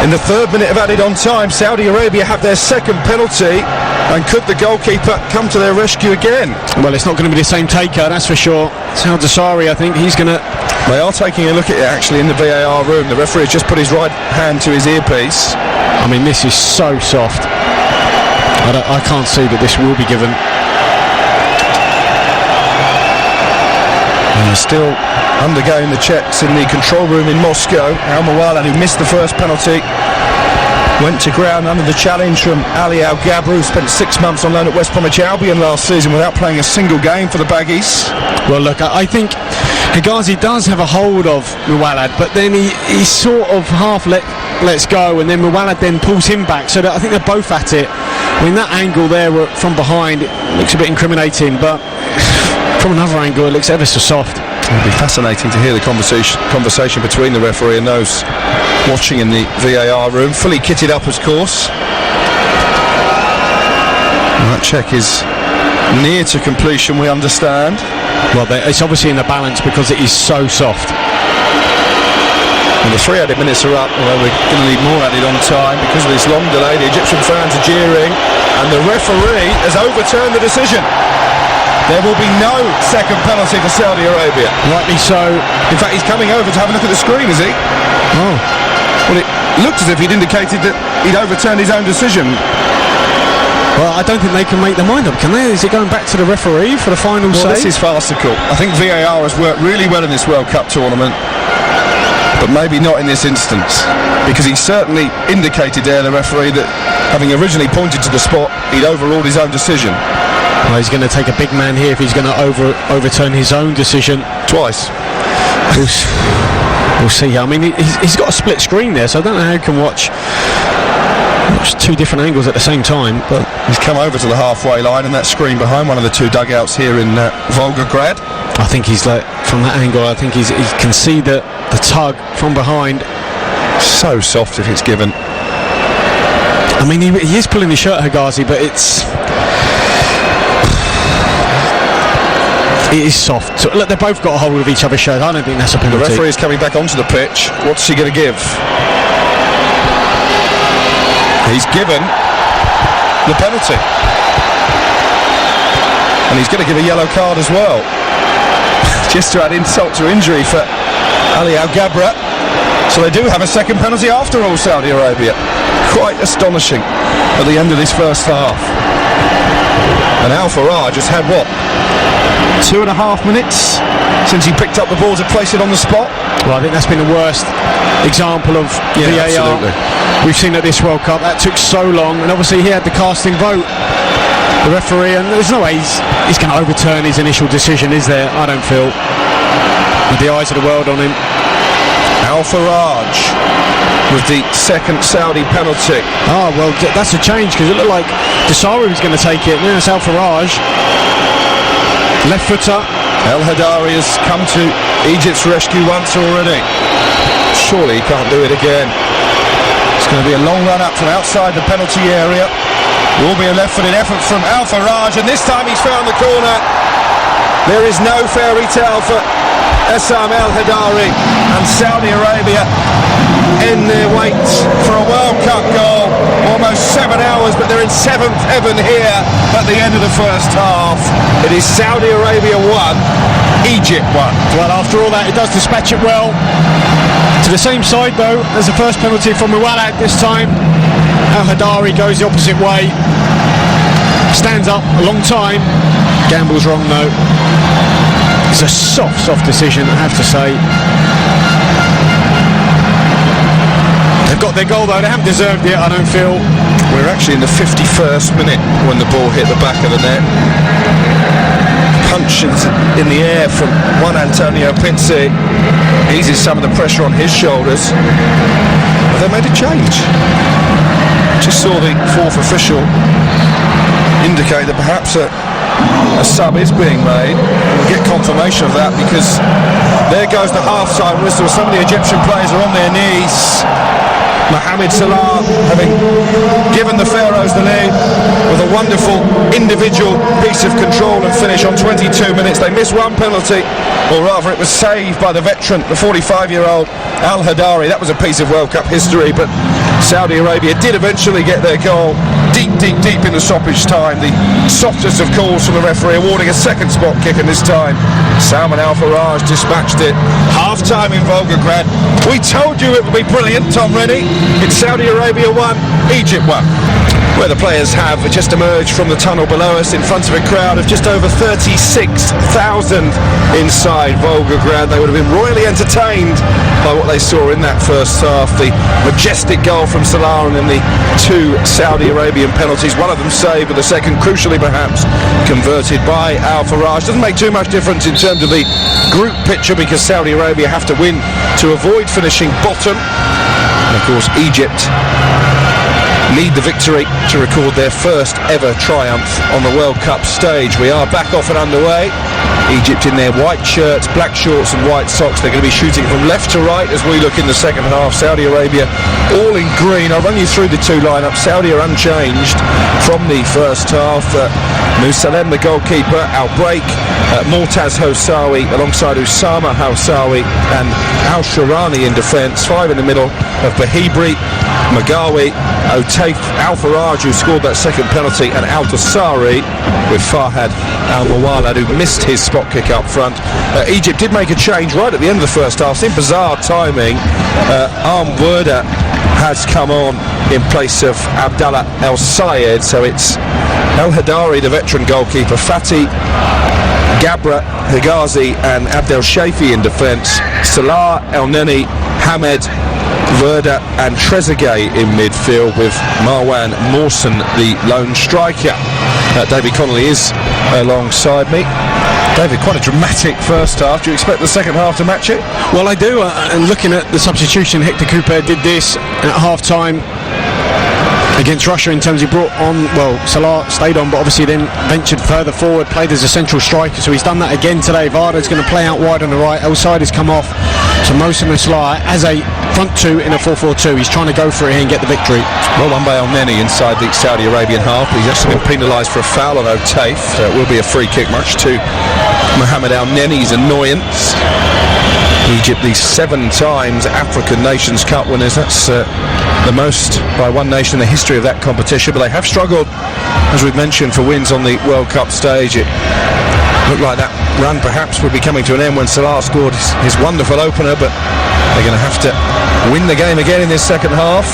in the 3rd minute of added on time, Saudi Arabia have their second penalty. And could the goalkeeper come to their rescue again? Well, it's not going to be the same taker, that's for sure. It's Al Dossari, I think he's going to... They are taking a look at it actually in the VAR room. The referee has just put his right hand to his earpiece. I mean, this is so soft. I can't see that this will be given. And they're still undergoing the checks in the control room in Moscow. Al-Muwalad, who missed the first penalty, went to ground under the challenge from Ali Al Gabru, who spent 6 months on loan at West Bromwich Albion last season without playing a single game for the Baggies. Well, look, I think Hegazi does have a hold of Muwalad, but then he sort of half let's go, and then Muwalad then pulls him back, so that I think they're both at it. I mean, that angle there from behind, it looks a bit incriminating, but from another angle it looks ever so soft. It'll be fascinating to hear the conversation between the referee and those watching in the VAR room. Fully kitted up, of course. And that check is near to completion, we understand. Well, it's obviously in the balance because it is so soft. And the 3 added minutes are up, although we're going to need more added on time because of this long delay. The Egyptian fans are jeering, and the referee has overturned the decision. There will be no second penalty for Saudi Arabia. Rightly so. In fact, he's coming over to have a look at the screen, is he? Oh. Well, it looked as if he'd indicated that he'd overturned his own decision. Well, I don't think they can make their mind up, can they? Is it going back to the referee for the final say? This is farcical. I think VAR has worked really well in this World Cup tournament, but maybe not in this instance, because he certainly indicated there, the referee, that having originally pointed to the spot, he'd overruled his own decision. Well, he's going to take a big man here if he's going to overturn his own decision. Twice. We'll see. I mean, he's got a split screen there, so I don't know how he can watch two different angles at the same time. But he's come over to the halfway line, and that screen behind one of the two dugouts here in Volgograd. I think he's from that angle, I think he can see the tug from behind. So soft if it's given. I mean, he is pulling his shirt, Hegazi, but it is soft. So, look, they've both got a hold of each other's shirt. I don't think that's a penalty. The referee is coming back onto the pitch. What's he going to give? He's given the penalty, and he's going to give a yellow card as well. Just to add insult to injury for Ali Al Gabra. So they do have a second penalty after all, Saudi Arabia. Quite astonishing at the end of this first half. And Al Faraj has had 2.5 minutes since he picked up the ball to place it on the spot. Well, I think that's been the worst example of VAR absolutely. We've seen at this World Cup. That took so long, and obviously he had the casting vote, the referee, and there's no way he's going to overturn his initial decision, is there? I don't feel, with the eyes of the world on him. Al Faraj with the second Saudi penalty. Oh, well, that's a change, because it looked like Desari was going to take it. Now it's Al Faraj. Left footer. El Hadari has come to Egypt's rescue once already. Surely he can't do it again. It's going to be a long run up from outside the penalty area. Will be a left-footed effort from Al Faraj, and this time he's found the corner. There is no fairy tale for Essam El Hadari, and Saudi Arabia in their wait for a World Cup goal. Almost 7 hours, but they're in 7th heaven here at the end of the first half. It is Saudi Arabia 1, Egypt 1. Well, after all that, it does dispatch it well. To the same side, though, as the first penalty from Muwalad this time. Al Hadari goes the opposite way. Stands up a long time. Gamble's wrong, though. It's a soft decision, I have to say. They've got their goal, though. They haven't deserved it, I don't feel. We're actually in the 51st minute when the ball hit the back of the net. Punches in the air from Juan Antonio Pizzi eases some of the pressure on his shoulders. But they made a change. Just saw the fourth official indicate that perhaps a sub is being made. We'll get confirmation of that, because there goes the half-time whistle. Some of the Egyptian players are on their knees. Mohamed Salah, having given the Pharaohs the lead with a wonderful individual piece of control and finish on 22 minutes. They missed one penalty, or rather it was saved by the veteran, the 45-year-old Al Hadari. That was a piece of World Cup history, but Saudi Arabia did eventually get their goal deep in the stoppage time. The softest of calls from the referee, awarding a second spot kick, and this time Salman Al Faraj dispatched it. Half-time in Volgograd. We told you it would be brilliant, Tom Rennie. It's Saudi Arabia 1, Egypt 1. Where the players have just emerged from the tunnel below us in front of a crowd of just over 36,000 inside Volgograd. They would have been royally entertained by what they saw in that first half. The majestic goal from Salah, and then the two Saudi Arabian penalties, one of them saved, but the second, crucially perhaps, converted by Al Faraj. Doesn't make too much difference in terms of the group picture, because Saudi Arabia have to win to avoid finishing bottom. And of course Egypt need the victory to record their first ever triumph on the World Cup stage. We are back off and underway. Egypt in their white shirts, black shorts and white socks. They're going to be shooting from left to right as we look in the second half. Saudi Arabia all in green. I'll run you through the two lineups. Saudi are unchanged from the first half. Musalem, the goalkeeper, Al-Break, Mortaz Housawi alongside Usama Housawi and Al-Shirani in defence. Five in the middle of Bahibri, Magawi, Otaif, Al-Faraj, who scored that second penalty, and Al-Dosari with Farhad Al-Mawalad, who missed his spot kick up front. Egypt did make a change right at the end of the first half. It's in bizarre timing. Werder has come on in place of Abdallah El Sayed, so it's El Hadari, the veteran goalkeeper, Fatih, Gabra, Higazi and Abdel Shafi in defence, Salah, El Neni, Hamed, Werder and Trezeguet in midfield, with Marwan Mawson the lone striker. David Connolly is alongside me. David, quite a dramatic first half. Do you expect the second half to match it? Well, I do, and looking at the substitution, Hector Cooper did this at half-time against Russia in terms he brought on, well, Salah stayed on, but obviously then ventured further forward, played as a central striker, so he's done that again today. Varda's going to play out wide on the right, El-Sayed has come off, so Mohsen and Salah as a front two in a 4-4-2. He's trying to go for it here and get the victory. Well done by El-Neni inside the Saudi Arabian half. He's actually been penalised for a foul on Otaif, so it will be a free kick, much to Mohamed El-Neni's annoyance. Egypt, the 7 times African Nations Cup winners. That's the most by one nation in the history of that competition, but they have struggled, as we've mentioned, for wins on the World Cup stage. It looked like that run perhaps would be coming to an end when Salah scored his wonderful opener, but they're going to have to win the game again in this second half.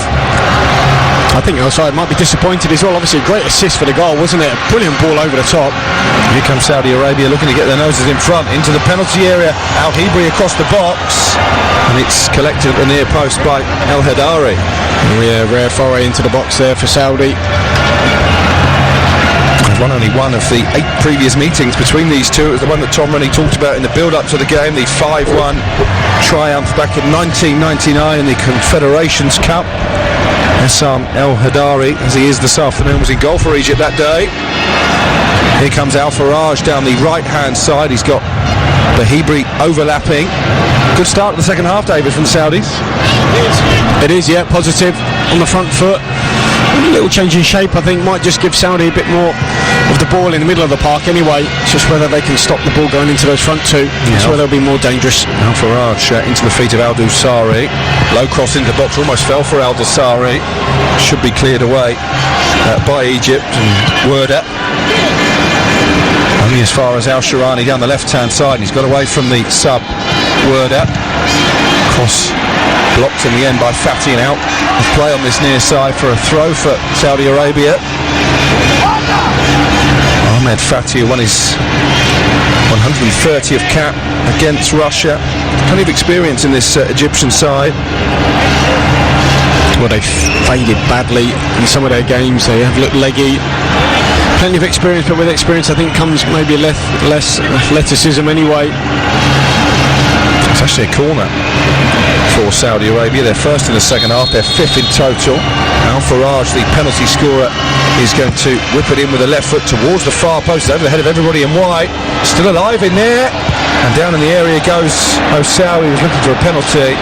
I think El-Sayed might be disappointed as well. Obviously a great assist for the goal, wasn't it? A brilliant ball over the top. Here comes Saudi Arabia looking to get their noses in front into the penalty area. Al-Hibri across the box, and it's collected at the near post by El Hadari. Yeah, rare foray into the box there for Saudi. They've won only one of the 8 previous meetings between these two. It was the one that Tom Rennie talked about in the build-up to the game, the 5-1 triumph back in 1999 in the Confederations Cup. Essam El Hadari, as he is this afternoon, was in goal for Egypt that day. Here comes Al-Faraj down the right-hand side. He's got Bahibri overlapping. Good start to the second half, David, from the Saudis. It is, yeah, positive on the front foot. A little change in shape, I think, might just give Saudi a bit more of the ball in the middle of the park anyway. It's just whether they can stop the ball going into those front two. That's where they'll be more dangerous. Al-Faraj into the feet of Al-Dosari. Low cross into box, almost fell for Al-Dosari. Should be cleared away by Egypt. And Werder only as far as Al-Shirani down the left-hand side. He's got away from the sub. Werder. Cross blocked in the end by Fatih, and out of play on this near side for a throw for Saudi Arabia. Ahmed Fatih won his 130th cap against Russia. Plenty of experience in this Egyptian side. Well, they faded badly in some of their games. They have looked leggy. Plenty of experience, but with experience I think comes maybe less athleticism anyway. It's actually a corner for Saudi Arabia. They're first in the second half, they're 5th in total. Al-Faraj, the penalty scorer, is going to whip it in with the left foot towards the far post, over the head of everybody in white. Still alive in there, and down in the area goes Housawi. He was looking for a penalty.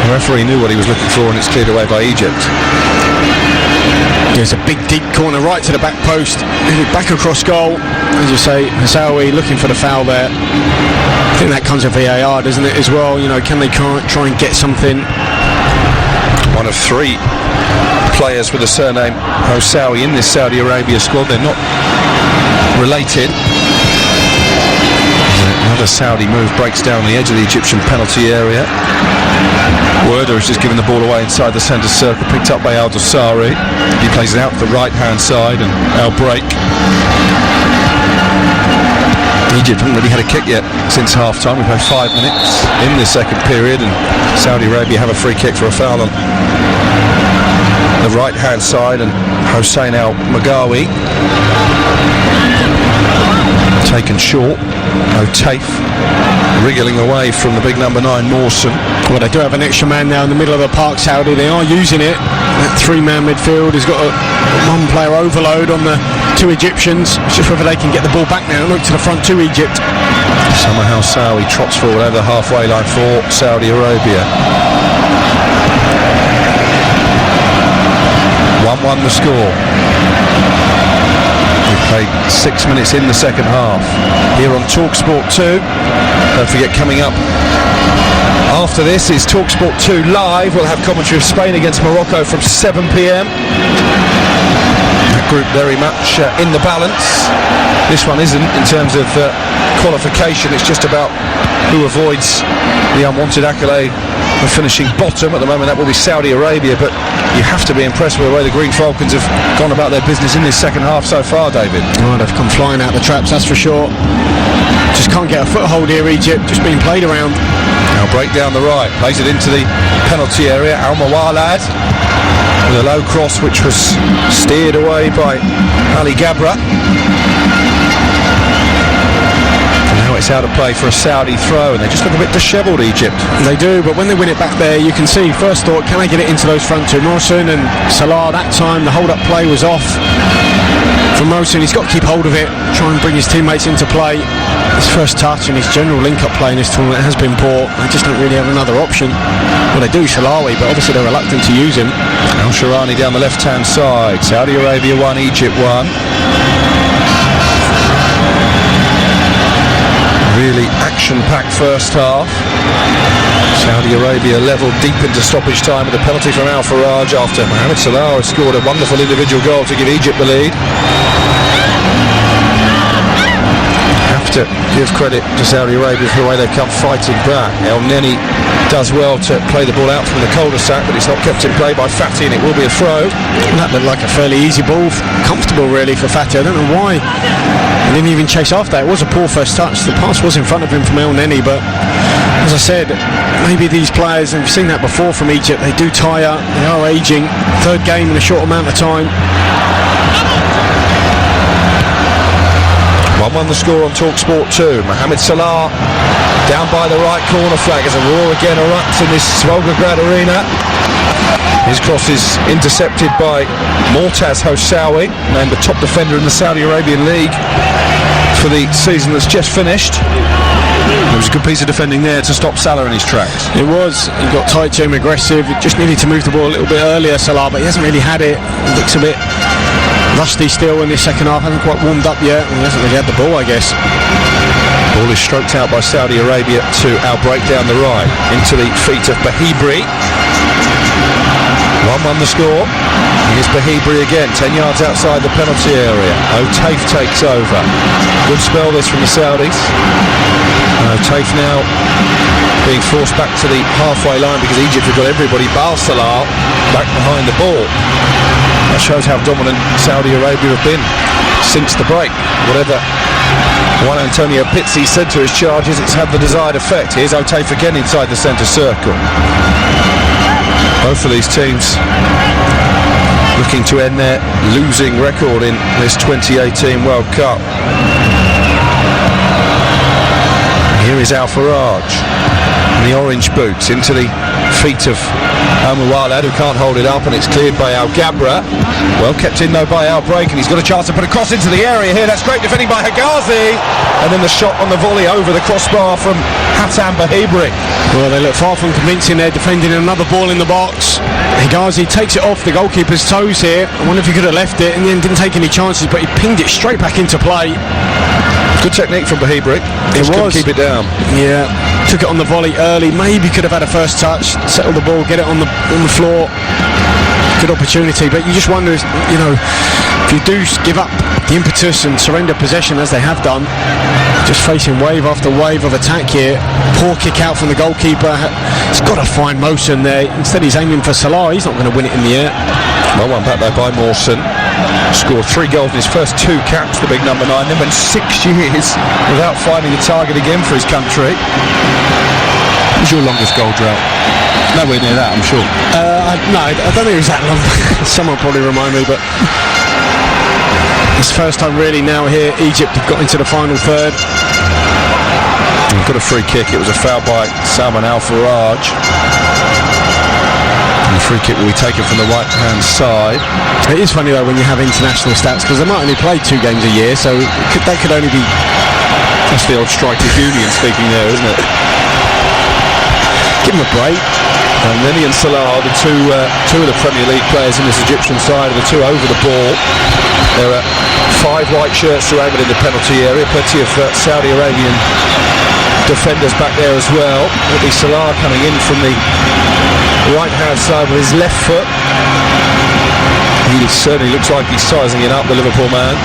The referee knew what he was looking for, and it's cleared away by Egypt. There's a big deep corner right to the back post, back across goal. As you say, Housawi looking for the foul there. I think that comes with VAR, doesn't it, as well? You know, can they try and get something? One of 3 players with the surname Housawi in this Saudi Arabia squad. They're not related. Another Saudi move breaks down the edge of the Egyptian penalty area. Werder has just given the ball away inside the centre circle, picked up by Al-Dosari. He plays it out to the right-hand side, and Al-Break. Egypt haven't really had a kick yet since half-time. We've had 5 minutes in this second period, and Saudi Arabia have a free kick for a foul on the right-hand side, and Hossein Al-Magawi. taken short. O'Tafe wriggling away from the big number 9 Mawson. Well, they do have an extra man now in the middle of the park, Saudi. They are using it. That 3-man midfield has got a 1-player overload on the 2 Egyptians. It's just whether they can get the ball back now and look to the front to Egypt. Summer Housawi trots forward over the halfway line for Saudi Arabia. 1-1 the score. We've played 6 minutes in the second half here on TalkSport 2. Don't forget, coming up after this is TalkSport 2 Live. We'll have commentary of Spain against Morocco from 7 p.m. That group very much in the balance. This one isn't in terms of qualification. It's just about who avoids the unwanted accolade of finishing bottom. At the moment that will be Saudi Arabia, but you have to be impressed with the way the Green Falcons have gone about their business in this second half so far, David. Oh, they've come flying out the traps, that's for sure. Just can't get a foothold here, Egypt, just being played around. Now break down the right, plays it into the penalty area. Al Mawalad with a low cross which was steered away by Ali Gabra. Now it's out of play for a Saudi throw, and they just look a bit dishevelled, Egypt. They do, but when they win it back there, you can see, first thought, can I get it into those front 2? Morrison and Salah, that time the hold-up play was off from Morrison. He's got to keep hold of it, try and bring his teammates into play. His first touch and his general link-up play in this tournament has been poor. They just don't really have another option. Well, they do, Salawi, but obviously they're reluctant to use him. Al Sharani down the left-hand side. Saudi Arabia 1, Egypt 1. Really action-packed first half. Saudi Arabia level deep into stoppage time with a penalty from Al Faraj after Mohamed Salah has scored a wonderful individual goal to give Egypt the lead. Have to give credit to Saudi Arabia for the way they've come fighting back. El Neni does well to play the ball out from the cul-de-sac, but it's not kept in play by Fatih, and it will be a throw. That looked like a fairly easy ball, comfortable really for Fatih. I don't know why he didn't even chase after that. It was a poor first touch. The pass was in front of him from El Neni, but as I said, maybe these players, and we've seen that before from Egypt, they do tire, they are ageing. Third game in a short amount of time. 1-1 the score on TalkSport 2. Mohamed Salah down by the right corner flag as a roar again erupts in this Volgograd arena. His cross is intercepted by Mortaz Housawi, named the top defender in the Saudi Arabian League for the season that's just finished. It was a good piece of defending there to stop Salah in his tracks. It was. He got tight to him, aggressive. He just needed to move the ball a little bit earlier, Salah, but he hasn't really had it. He looks a bit rusty still in this second half. Hasn't quite warmed up yet, and he hasn't really had the ball, I guess. Ball is stroked out by Saudi Arabia to Al break down the right into the feet of Bahibri. 1-1 the score. Here's Bahibri again, 10 yards outside the penalty area. O'Tafe takes over. Good spell this from the Saudis. O'Tafe now being forced back to the halfway line because Egypt have got everybody bar Salah back behind the ball. That shows how dominant Saudi Arabia have been since the break. Whatever Juan Antonio Pizzi said to his charges, it's had the desired effect. Here's O'Tafe again inside the centre circle. Both of these teams looking to end their losing record in this 2018 World Cup. Here is Al Faraj in the orange boots into the feet of Al Mawalad, who can't hold it up, and it's cleared by Al Gabra. Well kept in though by Al Break, and he's got a chance to put a cross into the area here. That's great defending by Hegazi, and then the shot on the volley over the crossbar from Hatem Bahibri. Well, they look far from convincing. They're defending another ball in the box. Hegazi takes it off the goalkeeper's toes here. I wonder if he could have left it, and then didn't take any chances, but he pinged it straight back into play. Good technique from Bahibri. It was. Keep it down. Yeah, took it on the volley early. Maybe could have had a first touch, settle the ball, get it on the floor. Good opportunity, but you just wonder, if you do give up the impetus and surrender possession as they have done, just facing wave after wave of attack here. Poor kick out from the goalkeeper. He's got to find Mohsen there. Instead he's aiming for Salah. He's not going to win it in the air. Well, one back there by Mawson. Scored 3 goals in his first 2 caps, the big number 9. Then went 6 years without finding a target again for his country. What was your longest goal drought? Nowhere near that, I'm sure. No, I don't think it was that long. Someone probably remind me, but It's the first time really now here Egypt have got into the final third. We've got a free kick. It was a foul by Salman Al-Faraj. And the free kick will be taken from the right-hand side. It is funny though when you have international stats, because they might only play 2 games a year, so they could only be... That's the old strikers union speaking there, isn't it? Give them a break. And Neni and Salah, the two of the Premier League players in this Egyptian side, are the two over the ball. There are 5 white shirts surrounded in the penalty area. Plenty of Saudi Arabian defenders back there as well. It'll be Salah coming in from the right-hand side with his left foot. He certainly looks like he's sizing it up, the Liverpool man.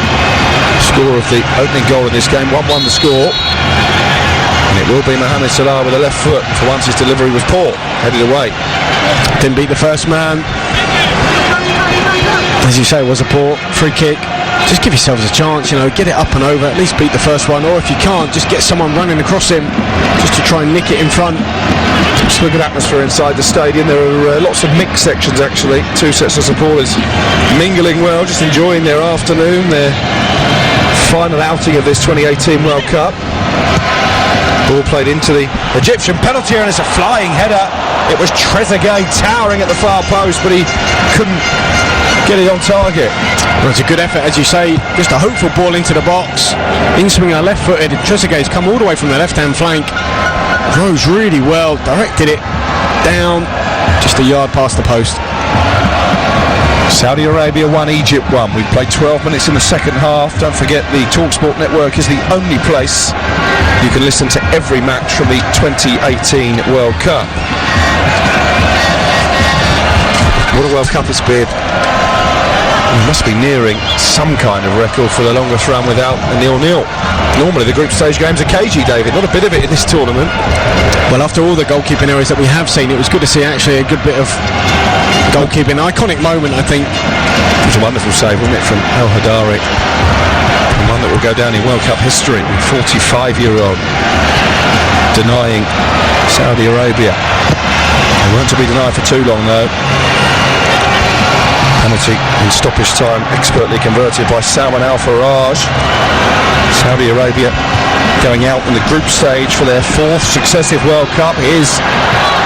Score of the opening goal in this game, 1-1 the score. And it will be Mohamed Salah with a left foot. For once his delivery was poor, headed away. Didn't beat the first man. As you say, it was a poor free kick. Just give yourselves a chance, get it up and over, at least beat the first one, or if you can't, just get someone running across him just to try and nick it in front. Just a good atmosphere inside the stadium. There are lots of mixed sections actually. 2 sets of supporters mingling well, just enjoying their afternoon, their final outing of this 2018 World Cup. Ball played into the Egyptian penalty area, and it's a flying header. It was Trezeguet towering at the far post, but he couldn't get it on target. Well, it's a good effort, as you say, just a hopeful ball into the box. In-swinger left-footed, Trezeguet's come all the way from the left-hand flank. Rose really well, directed it down, just a yard past the post. Saudi Arabia 1, Egypt 1. We've played 12 minutes in the second half. Don't forget the TalkSport network is the only place you can listen to every match from the 2018 World Cup. What a World Cup it's been. We must be nearing some kind of record for the longest run without a 0-0. Normally the group stage games are cagey, David. Not a bit of it in this tournament. Well, after all the goalkeeping errors that we have seen, it was good to see actually a good bit of goalkeeping. Iconic moment, I think. It was a wonderful save, wasn't it, from El Hadari. And one that will go down in World Cup history. 45-year-old denying Saudi Arabia. They weren't to be denied for too long, though. Penalty in stoppage time, expertly converted by Salman Al-Faraj. Saudi Arabia going out in the group stage for their 4th successive World Cup. Here's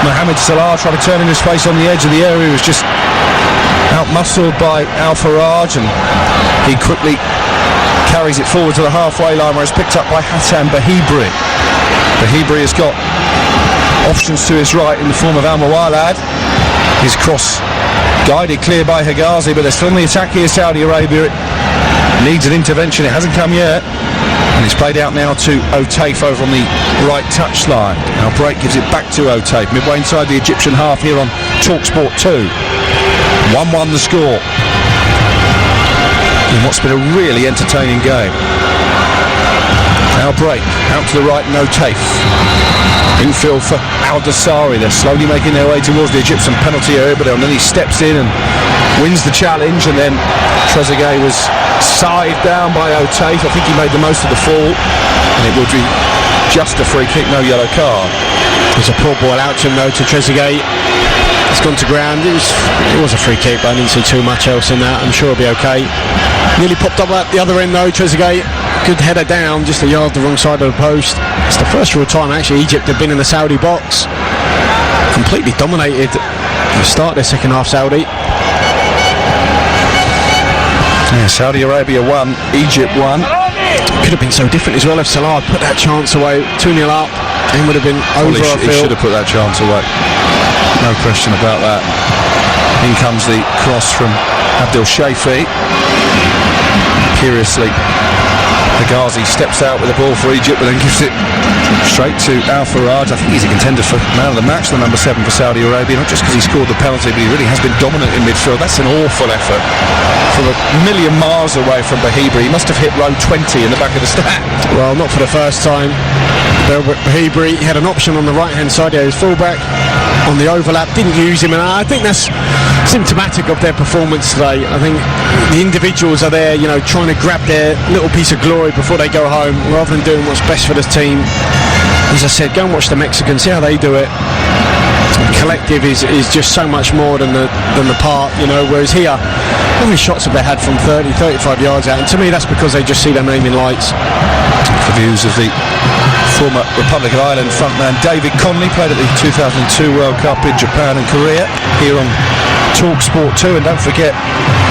Mohamed Salah trying to turn in his face on the edge of the area. He was just out-muscled by Al-Faraj, and he quickly carries it forward to the halfway line, where it's picked up by Hassan Bahibri. Bahibri has got options to his right in the form of Al-Mawalad. His cross guided clear by Hegazi, but they're still in the attack here. Saudi Arabia, it needs an intervention. It hasn't come yet, and it's played out now to Otaif over on the right touchline. Now break gives it back to Otaif midway inside the Egyptian half here on TalkSport 2. 1-1 the score in what's been a really entertaining game. Now break out to the right, and Otaif infield for Al-Dasari. They're slowly making their way towards the Egyptian penalty area, but then he steps in and wins the challenge, and then Trezeguet was scythed down by Otaif. I think he made the most of the fall, and it would be just a free kick, no yellow card. There's a poor ball out to him though, to Trezeguet. It's gone to ground. It was a free kick, but I didn't see too much else in that. I'm sure it'll be okay. Nearly popped up at the other end though, Trezeguet. Good header down, just a yard the wrong side of the post. It's the first real time actually Egypt have been in the Saudi box. Completely dominated the start of their second half, Saudi. Yeah, Saudi Arabia 1, Egypt 1. Could have been so different as well if Salah put that chance away. 2-0 up, and would have been over. Well, he should have put that chance away. No question about that. In comes the cross from Abdel Shafi. Curiously, Hegazi steps out with the ball for Egypt, but then gives it straight to Al-Faraj. I think he's a contender for man of the match, the number 7 for Saudi Arabia, not just because he scored the penalty, but he really has been dominant in midfield. That's an awful effort from a million miles away from Bahibri. He must have hit row 20 in the back of the stand. Well, not for the first time. Bahibri had an option on the right-hand side. He was fullback on the overlap, didn't use him, and I think that's symptomatic of their performance today. I think the individuals are there, trying to grab their little piece of glory before they go home, rather than doing what's best for the team. As I said, go and watch the Mexicans, see how they do it. The collective is just so much more than the part, whereas here How many shots have they had from 30, 35 yards out? And to me, that's because they just see their name in lights. The views of the former Republic of Ireland frontman David Connolly, played at the 2002 World Cup in Japan and Korea, here on Talk Sport 2. And don't forget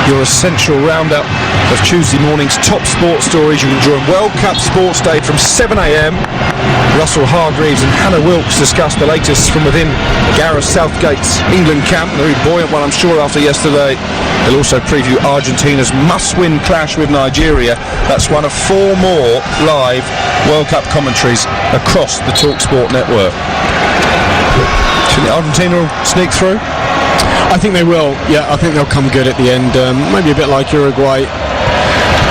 your essential roundup of Tuesday morning's top sports stories. You can join World Cup Sports Day from 7 a.m. Russell Hargreaves and Hannah Wilkes discuss the latest from within Gareth Southgate's England camp. A very buoyant one, I'm sure, after yesterday. They'll also preview Argentina's must-win clash with Nigeria. That's one of 4 more live World Cup commentaries across the TalkSport network. Do you think Argentina will sneak through? I think they will. Yeah, I think they'll come good at the end. Maybe a bit like Uruguay.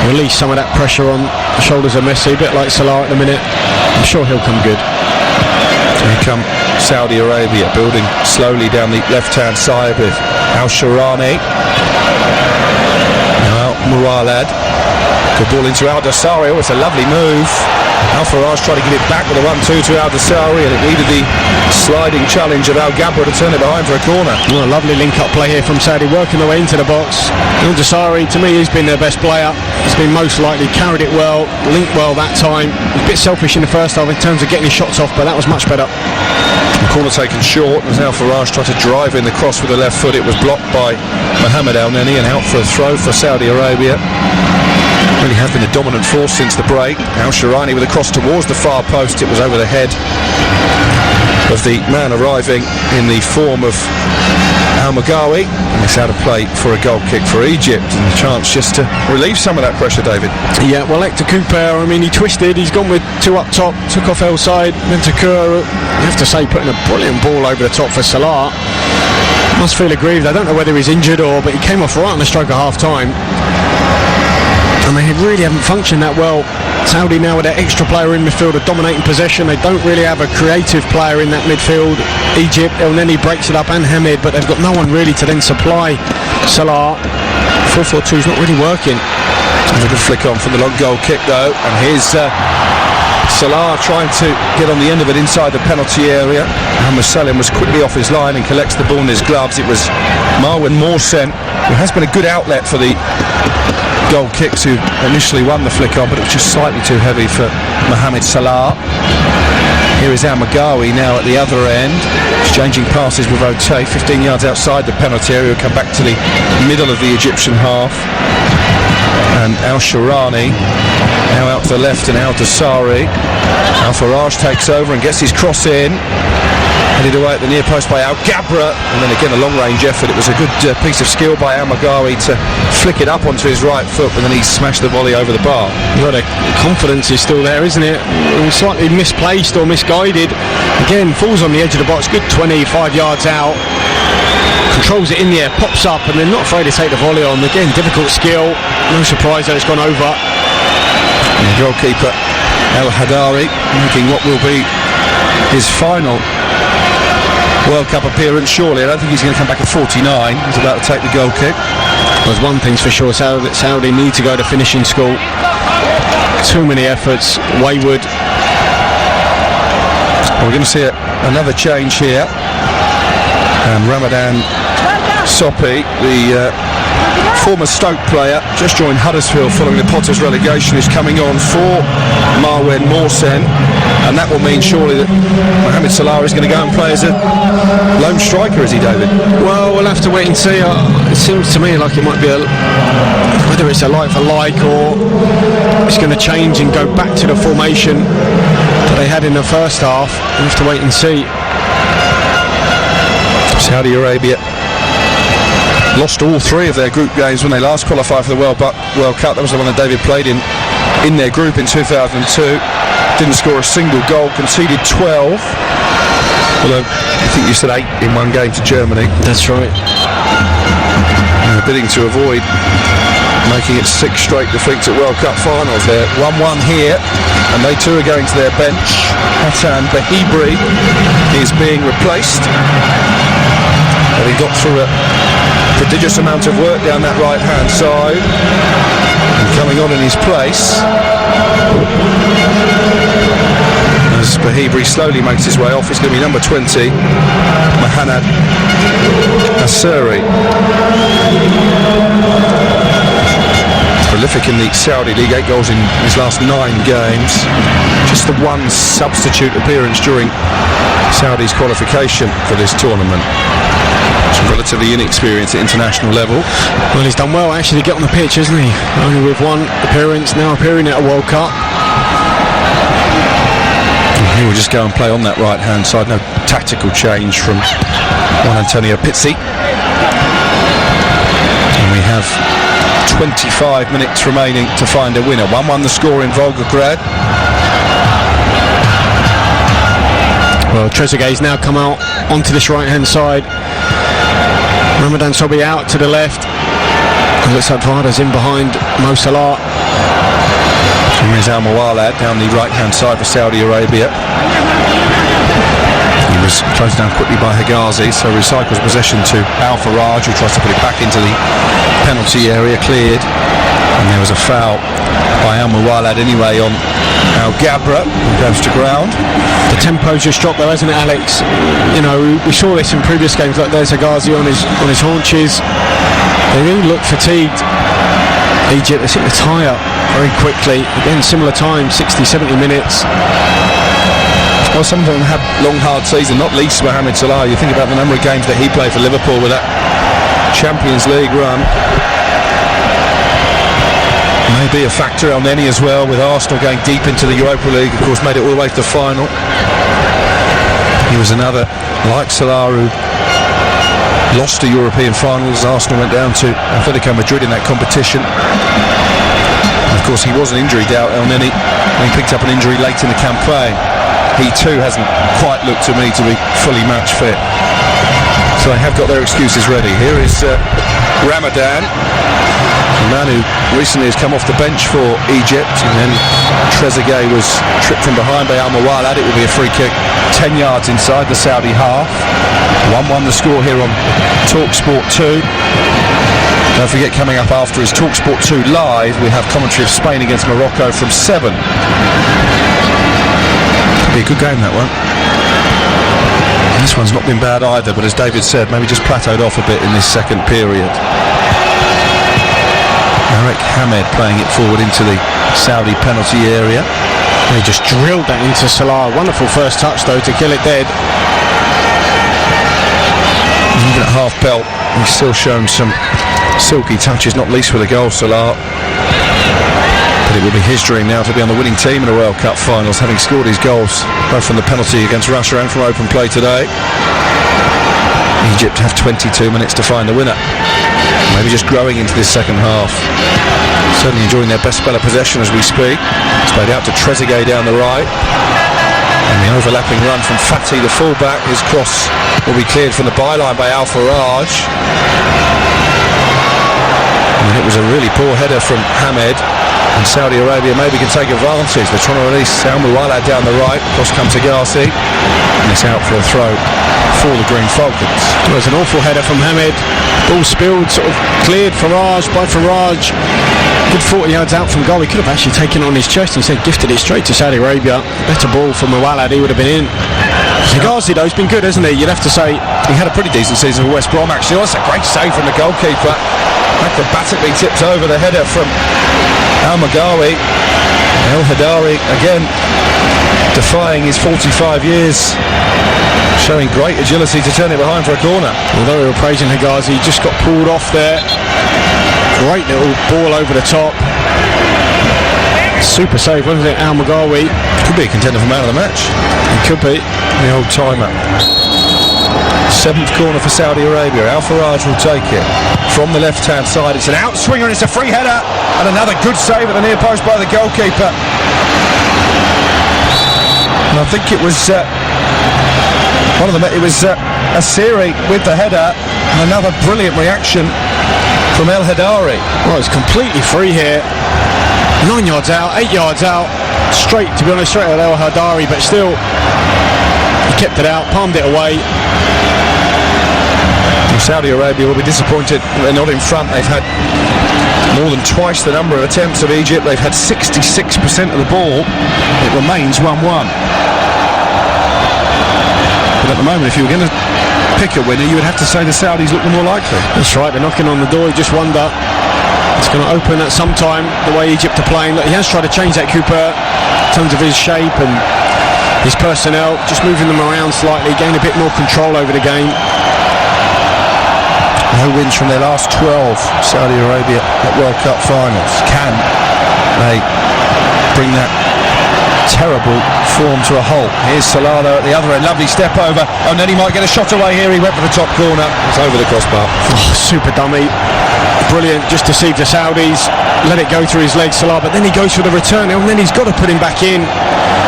Release some of that pressure on the shoulders of Messi, a bit like Salah at the minute. I'm sure he'll come good. Here come Saudi Arabia, building slowly down the left-hand side with Al-Sharani. Now Muralad. Good ball into Al-Dassari. Oh, it's a lovely move. Al-Faraj tried to give it back with a 1-2 to Al-Dassari, and it needed the sliding challenge of Al-Gabra to turn it behind for a corner. Well, a lovely link-up play here from Saudi, working their way into the box. Al-Dassari, to me, has been their best player. He's been most likely, carried it well, linked well that time. A bit selfish in the first half in terms of getting his shots off, but that was much better. The corner taken short as Al-Faraj tried to drive in the cross with the left foot. It was blocked by Mohamed Al-Neni and out for a throw for Saudi Arabia. Really has been a dominant force since the break. Al-Sharani with a cross towards the far post. It was over the head of the man arriving in the form of Al-Magawi. And it's out of play for a goal kick for Egypt, and a chance just to relieve some of that pressure, David. Yeah, well, Hector Cooper, I mean, he twisted. He's gone with 2 up top, took off El side, then Takura, you have to say, putting a brilliant ball over the top for Salah. Must feel aggrieved. I don't know whether he's injured but he came off right on the stroke of half time. And they really haven't functioned that well. Saudi now with their extra player in midfield, a dominating possession. They don't really have a creative player in that midfield. Egypt, El Neni breaks it up, and Hamid, but they've got no one really to then supply Salah. 4-4-2 is not really working. There's a good flick on from the long goal kick though, and here's Salah trying to get on the end of it inside the penalty area. Mohamed Salim was quickly off his line and collects the ball in his gloves. It was Marwan Morsen, who has been a good outlet for the goal kicks, who initially won the flick on, but it was just slightly too heavy for Mohamed Salah. Here is Al-Magawi now at the other end, exchanging passes with Ote, 15 yards outside the penalty area. He'll come back to the middle of the Egyptian half, and Al-Sharani now out to the left, and Al-Dassari. Al-Faraj takes over and gets his cross in, headed away at the near post by Al-Gabra, and then again a long-range effort. It was a good piece of skill by Al-Magawi to flick it up onto his right foot, and then he smashed the volley over the bar. The confidence is still there, isn't it? Slightly misplaced or misguided. Again, falls on the edge of the box, good 25 yards out. Controls it in the air, pops up, and then not afraid to take the volley on. Again, difficult skill. No surprise that it's gone over. And the goalkeeper El Hadari making what will be his final World Cup appearance, surely. I don't think he's going to come back at 49. He's about to take the goal kick. There's one thing's for sure, Saudi need to go to finishing school. Too many efforts, wayward. Well, we're going to see another change here. Ramadan Sopi, the former Stoke player, just joined Huddersfield following the Potters relegation, is coming on for Marwan Morsen, and that will mean surely that Mohamed Salah is going to go and play as a lone striker, is he, David? Well, we'll have to wait and see. It seems to me like it might be whether it's a like for like or it's going to change and go back to the formation that they had in the first half. We'll have to wait and see. Saudi Arabia lost all 3 of their group games when they last qualified for the World Cup. That was the one that David played in their group in 2002. Didn't score a single goal, conceded 12. Although I think you said 8 in one game to Germany. That's right. And they're bidding to avoid making it 6 straight defeats at World Cup finals. They're 1-1 here, and they too are going to their bench. Hassan Bahibri is being replaced. He got through a prodigious amount of work down that right hand side, and coming on in his place as Bahibri slowly makes his way off is going to be number 20, Mohamed Asseri. prolific in the Saudi League, 8 goals in his last 9 games. Just the one substitute appearance during Saudi's qualification for this tournament. He's relatively inexperienced at international level. Well, he's done well actually to get on the pitch, hasn't he? Only with one appearance, now appearing at a World Cup. He will just go and play on that right hand side. No tactical change from Juan Antonio Pizzi. And we have 25 minutes remaining to find a winner. 1-1 the score in Volgograd. Well, Trezeguet's now come out onto this right hand side. Ramadan Sobhi out to the left. It looks like Varda's in behind Mo Salah. Here is Al Muwalad down the right hand side for Saudi Arabia. He was closed down quickly by Higazi, so recycles possession to Al Faraj, who tries to put it back into the penalty area, cleared. And there was a foul by Al Muwalad anyway on Al Gabra, who goes to ground. The tempo's just dropped though, hasn't it, Alex? You know, we saw this in previous games. Like there's Higazi on his haunches. They really look fatigued. Egypt, they seem to tire very quickly. Again, similar time, 60-70 minutes. Well, some of them have long, hard season, not least Mohamed Salah. You think about the number of games that he played for Liverpool with that Champions League run. Maybe a factor on any as well, with Arsenal going deep into the Europa League, of course, made it all the way to the final. He was another, like Salah, who lost the European finals. Arsenal went down to Atletico Madrid in that competition. And of course, he was an injury doubt, El Neni, and he picked up an injury late in the campaign. He too hasn't quite looked to me to be fully match fit. So they have got their excuses ready. Here is Ramadan, a man who recently has come off the bench for Egypt, and then Trezeguet was tripped from behind by Al Muwalad. It will be a free kick 10 yards inside the Saudi half. 1-1 the score here on TalkSport 2. Don't forget, coming up after is TalkSport 2 Live, we have commentary of Spain against Morocco from 7. Could be a good game, that one. This one's not been bad either, but as David said, maybe just plateaued off a bit in this second period. Eric Hamed playing it forward into the Saudi penalty area. They just drilled that into Salah. Wonderful first touch though to kill it dead. Even at half belt, he's still shown some silky touches, not least with a goal, Salah. But it will be his dream now to be on the winning team in the World Cup finals, having scored his goals both from the penalty against Russia and from open play today. Egypt have 22 minutes to find the winner. Maybe just growing into this second half. Certainly enjoying their best spell of possession as we speak. It's played out to Trezeguet down the right. And the overlapping run from Fatih, the fullback. His cross will be cleared from the byline by Al Faraj. And it was a really poor header from Hamed. And Saudi Arabia maybe can take advantage. They're trying to release Al Muwalad down the right. Cross comes to Higazi. And it's out for a throw for the Green Falcons. It was an awful header from Hamed. Ball spilled, sort of cleared Faraj by Faraj. Good 40 yards out from goal. He could have actually taken it on his chest and said gifted it straight to Saudi Arabia. Better ball from Muwalad, he would have been in. Higazi though, he's been good, hasn't he? You'd have to say. He had a pretty decent season for West Brom actually. That's a great save from the goalkeeper. Acrobatically tips over the header from Al Magawi. El Hadari again defying his 45 years, showing great agility to turn it behind for a corner. Although we were praising Higazi, he just got pulled off there. Great little ball over the top. Super save, wasn't it, Al Magawi? Could be a contender for man of the match. He could be. The old timer. 7th corner for Saudi Arabia. Al Faraj will take it from the left hand side. It's an outswinger and it's a free header, and another good save at the near post by the goalkeeper. And I think it was Asiri with the header, and another brilliant reaction from El Hadari. Well, it's completely free here. 9 yards out, 8 yards out, straight, to be honest, straight at El Hadari, but still he kept it out, palmed it away. Saudi Arabia will be disappointed they're not in front. They've had more than twice the number of attempts of Egypt. They've had 66% of the ball. It remains 1-1. But at the moment, if you were going to pick a winner, you would have to say the Saudis look the more likely. That's right, they're knocking on the door. You just wonder It's going to open at some time the way Egypt are playing. Look, he has tried to change that Cooper in terms of his shape and his personnel, just moving them around slightly, gain a bit more control over the game. No wins from their last 12, Saudi Arabia at World Cup finals. Can they bring that terrible form to a halt? Here's Salah at the other end, lovely step over. Oh, and then he might get a shot away here. He went for the top corner. It's over the crossbar. Oh, super dummy. Brilliant, just deceived the Saudis, let it go through his legs, Salah, but then he goes for the return, and then he's got to put him back in.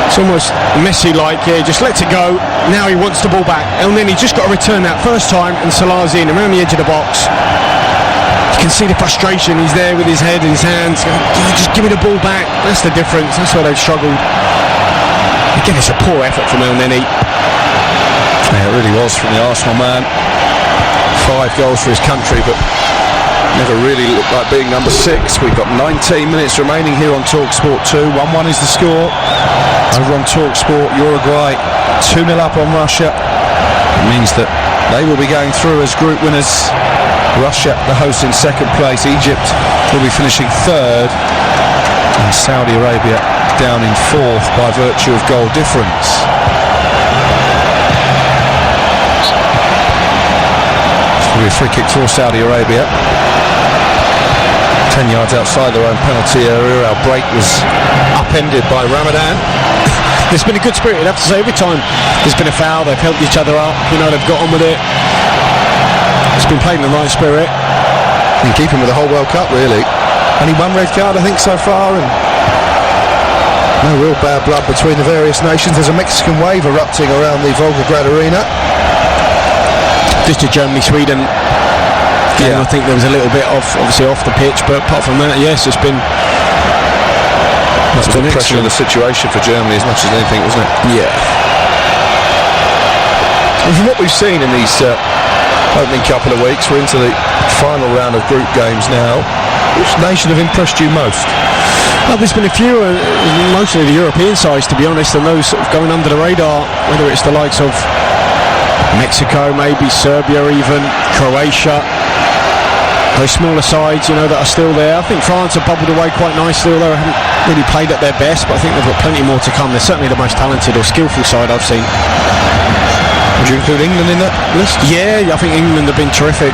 It's almost Messi-like here, just lets it go. Now he wants the ball back, and then he just got to return that first time, and Salah's in around the edge of the box. You can see the frustration. He's there with his head in his hands. Just give me the ball back. That's the difference. That's where they've struggled. Again, it's a poor effort from El Neni. Yeah, it really was from the Arsenal man. 5 goals for his country, but never really looked like being number 6. We've got 19 minutes remaining here on TalkSport 2. 1-1 is the score. Over on TalkSport, Uruguay 2-0 up on Russia. It means that they will be going through as group winners. Russia, the host, in second place. Egypt will be finishing third. And Saudi Arabia down in fourth by virtue of goal difference. It's going to be a free kick for Saudi Arabia. 10 yards outside their own penalty area. Our break was upended by Ramadan. There's been a good spirit, I'd have to say. Every time there's been a foul, they've helped each other up. You know, they've got on with it. It's been played in the right spirit. In keeping with the whole World Cup, really. Only one red card, I think, so far, and no real bad blood between the various nations. There's a Mexican wave erupting around the Volgograd Arena. Just to Germany-Sweden. Yeah, I think there was a little bit obviously off the pitch, but apart from that, yes, it's been. That's been pressure on the situation for Germany as much as anything, wasn't it? Yeah. And from what we've seen in these opening couple of weeks, we're into the final round of group games now. Which nation have impressed you most? Well, there's been a few, mostly the European sides, to be honest, and those sort of going under the radar, whether it's the likes of Mexico, maybe Serbia, even Croatia. Those smaller sides, you know, that are still there. I think France have bubbled away quite nicely, although they haven't really played at their best, but I think they've got plenty more to come. They're certainly the most talented or skillful side I've seen. Would you include England in that list? Yeah, I think England have been terrific.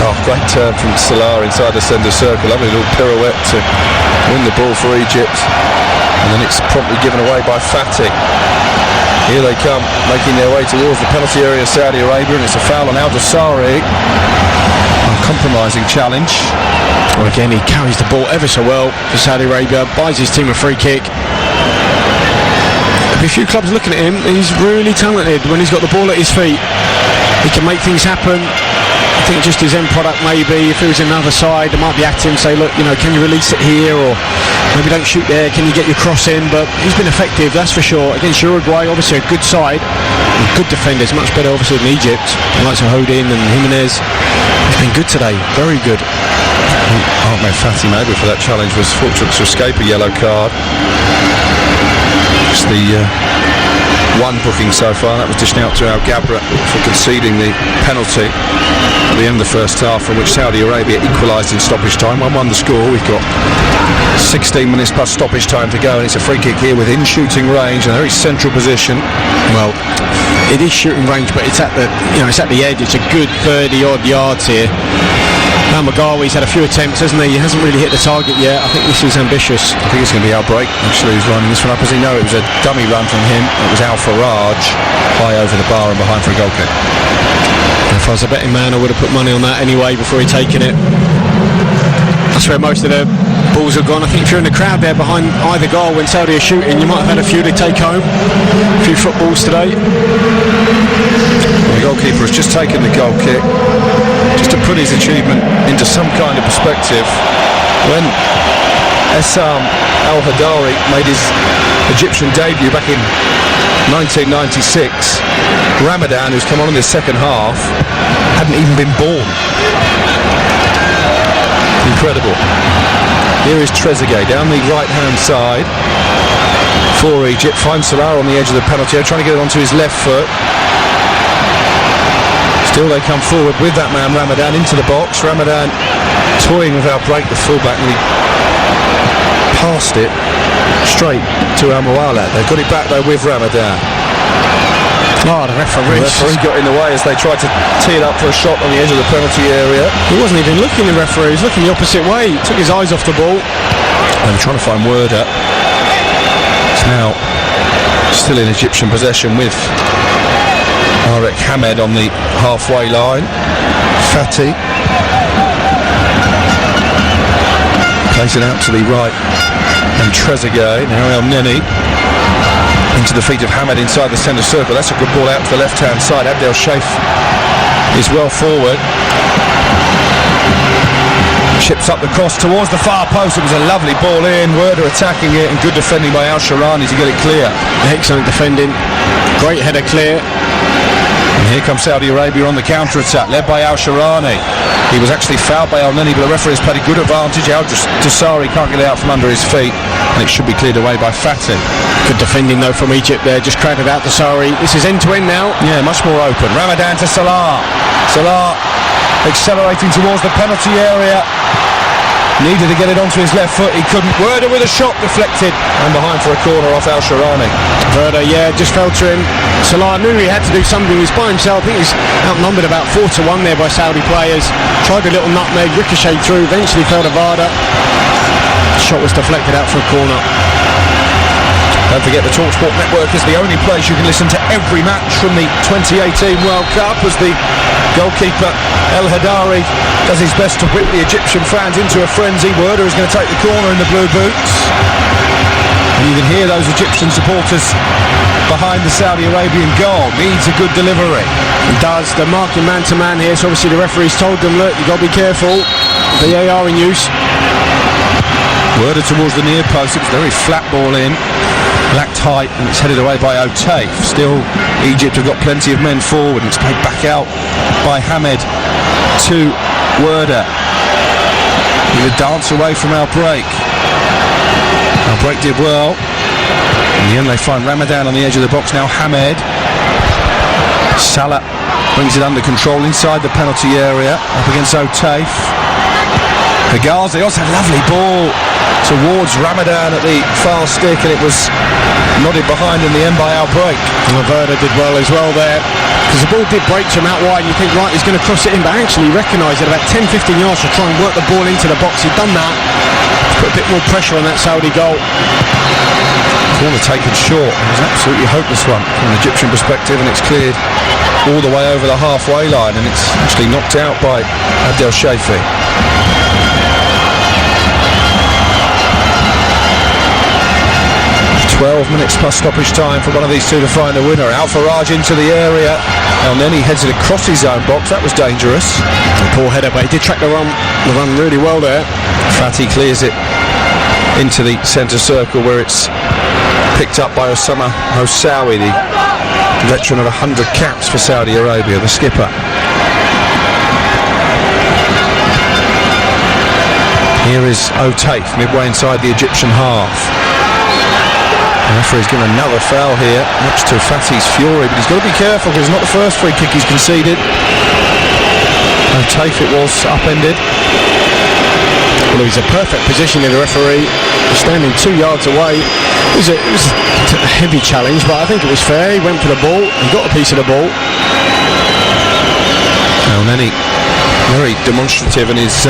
Oh, great turn from Salah inside the centre circle. Lovely little pirouette to win the ball for Egypt. And then it's promptly given away by Fatih. Here they come, making their way towards the penalty area of Saudi Arabia, and it's a foul on Al Dossari. Compromising challenge. Well, again, he carries the ball ever so well for Saudi Arabia, buys his team a free kick. There'll be a few clubs looking at him. He's really talented when he's got the ball at his feet. He can make things happen. I think just his end product, maybe if he was in another side, they might be at him, say, look, you know, can you release it here, or maybe don't shoot there, can you get your cross in? But he's been effective, that's for sure. Against Uruguay, obviously a good side, and good defenders, much better obviously than Egypt. The likes of Hodin and Jimenez. He's been good today, very good. Ahmed Fatih maybe for that challenge was fortunate to escape a yellow card. It's the one booking so far. That was dished out to Al Gabra for conceding the penalty at the end of the first half, from which Saudi Arabia equalised in stoppage time. 1-1 the score. We've got 16 minutes plus stoppage time to go, and it's a free kick here within shooting range, in a very central position. Well, it is shooting range, but it's at the edge. It's a good 30 odd yards here. Now Magawi's had a few attempts, hasn't he? He hasn't really hit the target yet. I think this is ambitious. I think it's going to be Al Break, actually, who's lining this one up. As he know, it was a dummy run from him. It was Al Faraj high over the bar and behind for a goal kick. If I was a betting man, I would have put money on that anyway before he taken it. That's where most of the balls have gone. I think if you're in the crowd there behind either goal when Saudi are shooting, you might have had a few to take home. A few footballs today. The goalkeeper has just taken the goal kick. Just to put his achievement into some kind of perspective, when Essam Al-Hadari made his Egyptian debut back in 1996, Ramadan, who's come on in the second half, hadn't even been born. Incredible. Here is Trezeguet down the right-hand side for Egypt. Finds Salah on the edge of the penalty area, trying to get it onto his left foot. Still they come forward with that man Ramadan into the box. Ramadan toying with our break, the fullback, and he passed it straight to Al Muwalad. They got it back though with Ramadan. Oh, the referee got in the way as they tried to tee it up for a shot on the edge of the penalty area. He wasn't even looking, the referee. He was looking the opposite way. He took his eyes off the ball. They were trying to find Werder. It's now still in Egyptian possession with Arek Hamed on the halfway line. Fatih plays it out to the right, and Trezeguet. Now El Neni into the feet of Hamed inside the centre circle. That's a good ball out to the left hand side. Abdel Sheikh is well forward. Chips up the cross towards the far post. It was a lovely ball in. Werder attacking it, and good defending by Al Sharani to get it clear. Excellent defending. Great header clear. And here comes Saudi Arabia on the counter-attack, led by Al Sharani. He was actually fouled by El Neni, but the referee has played a good advantage. Al Dosari can't get it out from under his feet, and it should be cleared away by Fatih. Good defending though from Egypt there, just crowded out Dosari. This is end-to-end now. Yeah, much more open. Ramadan to Salah. Salah accelerating towards the penalty area. Needed to get it onto his left foot, he couldn't. Werder with a shot deflected, and behind for a corner off Al Sharani. Werder, yeah, just fell to him. Salah knew he had to do something. He was by himself. I think he's outnumbered about 4-1 there by Saudi players. Tried a little nutmeg, ricocheted through, eventually fell to Varda. Shot was deflected out for a corner. Don't forget the TalkSport Network is the only place you can listen to every match from the 2018 World Cup, as the goalkeeper El Hadari does his best to whip the Egyptian fans into a frenzy. Werder is going to take the corner in the blue boots, and you can hear those Egyptian supporters behind the Saudi Arabian goal. Needs a good delivery. He does. They're marking man to man here, so obviously the referee's told them, look, you've got to be careful. VAR in use. Werder towards the near post. It's a very flat ball in, lacked height, and it's headed away by Otaif. Still, Egypt have got plenty of men forward, and it's played back out by Hamed to Werder. With a dance away from Al Break. Al Break did well. In the end, they find Ramadan on the edge of the box. Now Hamed. Salah brings it under control inside the penalty area, up against Otaif. Hagazi also had a lovely ball towards Ramadan at the far stick, and it was nodded behind in the end by Al Break. And Werder did well as well there, because the ball did break to him out wide, and you think, right, he's going to cross it in, but actually he recognised it about 10-15 yards to try and work the ball into the box. He'd done that to put a bit more pressure on that Saudi goal. Corner taken short. It was an absolutely hopeless one from an Egyptian perspective, and it's cleared all the way over the halfway line, and it's actually knocked out by Abdel Sheikh. 12 minutes plus stoppage time for one of these two to find a winner. Al Faraj into the area, and then he heads it across his own box. That was dangerous. A poor header, but he did track the run really well there. Fatih clears it into the centre circle, where it's picked up by Osama Mosawi, the veteran of 100 caps for Saudi Arabia, the skipper. Here is Otaif, midway inside the Egyptian half. The referee's given another foul here, much to Fatih's fury, but he's got to be careful because it's not the first free kick he's conceded. Otaif it was, upended. Well, he's a perfect position in the referee. He's standing 2 yards away. It was a heavy challenge, but I think it was fair. He went for the ball, he got a piece of the ball. El Neni very demonstrative in his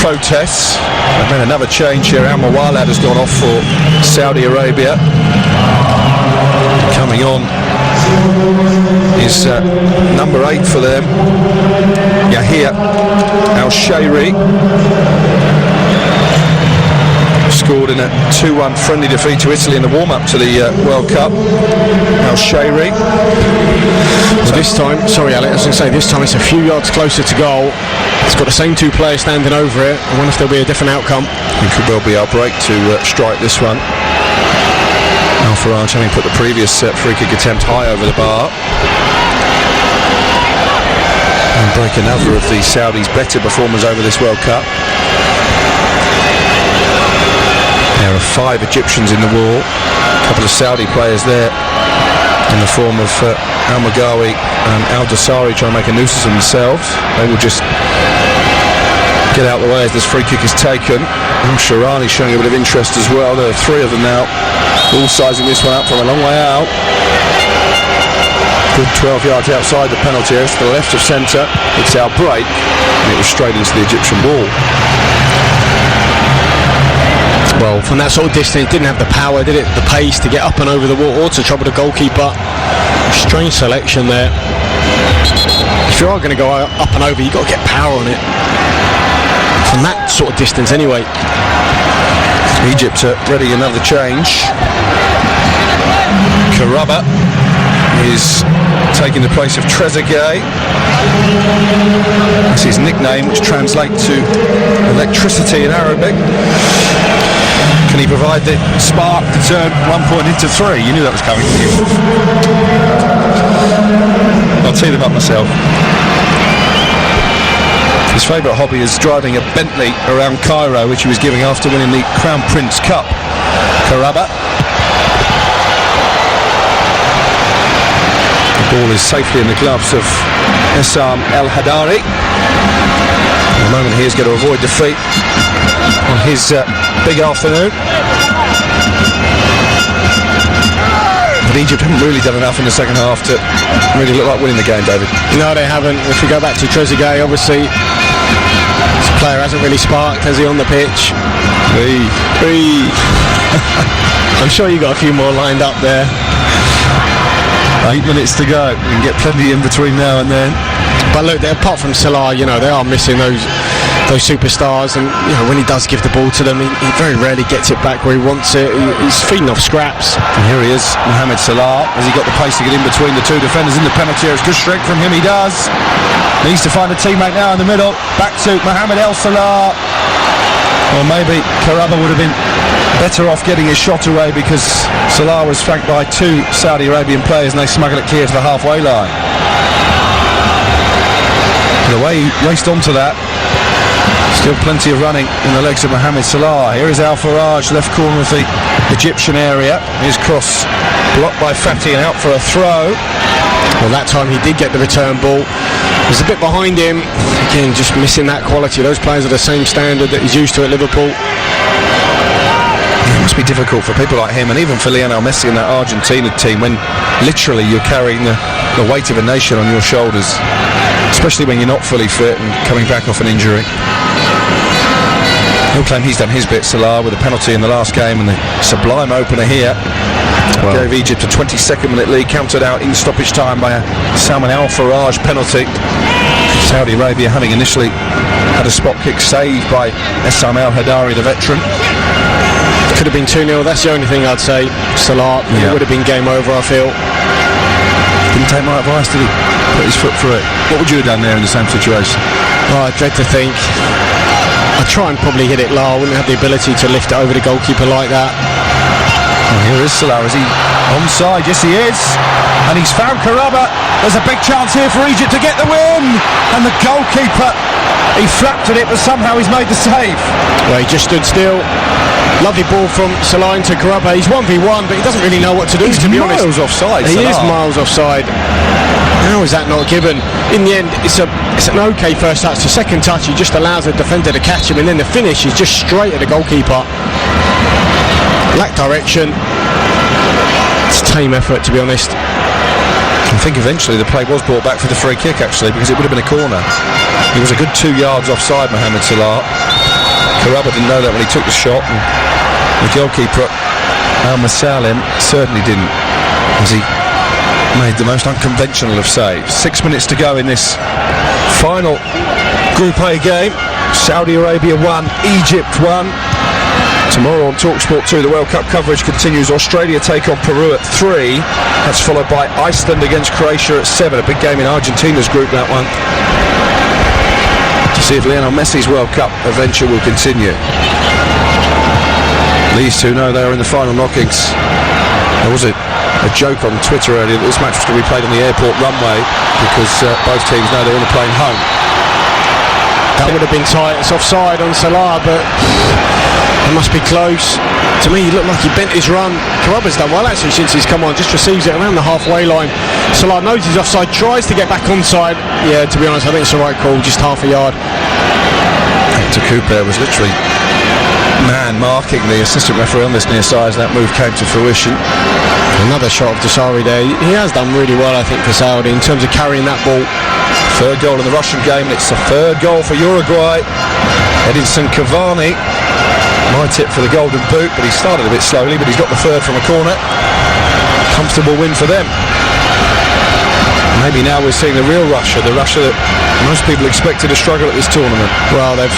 protests. They've made another change here. Al Muwalad has gone off for Saudi Arabia. Coming on is number 8 for them, Yahia Al-Shairi. Scored in a 2-1 friendly defeat to Italy in the warm-up to the World Cup. Al-Shairi. So this time, sorry Alex, I was going to say, this time it's a few yards closer to goal. It's got the same two players standing over it. I wonder if there'll be a different outcome. It could well be our break to strike this one. Al Faraj having put the previous free kick attempt high over the bar. And break another of the Saudis' better performers over this World Cup. There are 5 Egyptians in the war. A couple of Saudi players there in the form of Al Magawi and Al Dosari trying to make a nuisance of themselves. They will just get out of the way as this free kick is taken. Sharani showing a bit of interest as well. There are 3 of them now, all sizing this one up from a long way out. Good 12 yards outside the penalty area to the left of centre. It's our break, and it was straight into the Egyptian wall. Well, from that sort of distance, didn't have the power, did it? The pace to get up and over the wall or to trouble the goalkeeper. Strange selection there. If you are going to go up and over, you've got to get power on it. From that sort of distance anyway. Egypt ready another change. Karaba is taking the place of Trezeguet. That's his nickname, which translates to electricity in Arabic. Can he provide the spark to turn 1 point into 3? You knew that was coming. I'll tee them up myself. His favourite hobby is driving a Bentley around Cairo, which he was giving after winning the Crown Prince Cup. Karaba. The ball is safely in the gloves of Essam El Hadari. At the moment he is going to avoid defeat on his big afternoon. But Egypt haven't really done enough in the second half to really look like winning the game, David. No, they haven't. If we go back to Trezeguet, obviously this player hasn't really sparked, has he, on the pitch? I'm sure you got a few more lined up there. 8 minutes to go. We can get plenty in between now and then. But look, apart from Salah, they are missing those superstars, and when he does give the ball to them, he very rarely gets it back where he wants it. He's feeding off scraps. And here he is, Mohamed Salah. Has he got the pace to get in between the 2 defenders in the penalty area? It's good strength from him, he does. Needs to find a teammate now in the middle. Back to Mohamed El Salah. Or maybe Karaba would have been better off getting his shot away, because Salah was flanked by 2 Saudi Arabian players and they smuggle it clear to the halfway line. The way he raced onto that, still plenty of running in the legs of Mohamed Salah. Here is Al Faraj, left corner of the Egyptian area. His cross blocked by Fatih and out for a throw. Well, that time he did get the return ball. He was a bit behind him. Again, just missing that quality. Those players are the same standard that he's used to at Liverpool. It must be difficult for people like him, and even for Lionel Messi in that Argentina team, when literally you're carrying the weight of a nation on your shoulders, especially when you're not fully fit and coming back off an injury. He'll claim he's done his bit, Salah, with a penalty in the last game and the sublime opener here. Gave Egypt a 22nd minute lead, counted out in stoppage time by a Salman Al Faraj penalty. Saudi Arabia having initially had a spot kick saved by Essam El Hadari, the veteran. Could have been 2-0, that's the only thing I'd say. Salah, it would have been game over, I feel. Didn't take my advice, did he? Put his foot through it. What would you have done there in the same situation? Oh, I dread to think. I'd try and probably hit it low. I wouldn't have the ability to lift it over the goalkeeper like that. Well, here is Salah. Is he onside? Yes, he is. And he's found Karaba. There's a big chance here for Egypt to get the win. And the goalkeeper, he flapped at it, but somehow he's made the save. Well, he just stood still. Lovely ball from Salah into Karaba. He's 1v1, but he doesn't really know what to do, to be honest. He's miles offside, He Salah. is miles offside. How is that not given? In the end, it's an okay first touch. The second touch, he just allows the defender to catch him, and then the finish is just straight at the goalkeeper. Lack direction. It's a tame effort, to be honest. I think eventually the play was brought back for the free kick, actually, because it would have been a corner. He was a good 2 yards offside, Mohamed Salah. Karaba didn't know that when he took the shot, and the goalkeeper, Al Masalim, certainly didn't, as he made the most unconventional of saves. 6 minutes to go in this final Group A game. Saudi Arabia 1, Egypt 1. Tomorrow on TalkSport 2, the World Cup coverage continues. Australia take on Peru at 3. That's followed by Iceland against Croatia at 7. A big game in Argentina's group, that one. To see if Lionel Messi's World Cup adventure will continue. These two know they are in the final knockings. There was a joke on Twitter earlier that this match was to be played on the airport runway because both teams know they're on a plane home. That would have been tight. It's offside on Salah, but it must be close. To me, he looked like he bent his run. Karaba's done well actually since he's come on. Just receives it around the halfway line. Salah knows he's offside, tries to get back onside. Yeah, to be honest, I think it's the right call. Just half a yard. To Cooper was literally man marking the assistant referee on this near side as that move came to fruition. Another shot of Dasari there. He has done really well, I think, for Saudi in terms of carrying that ball. Third goal in the Russian game, and it's the third goal for Uruguay. Edinson Cavani, my tip for the golden boot, but he started a bit slowly, but he's got the third from a corner. Comfortable win for them. Maybe now we're seeing the real Russia, the Russia that most people expected to struggle at this tournament. Well, they've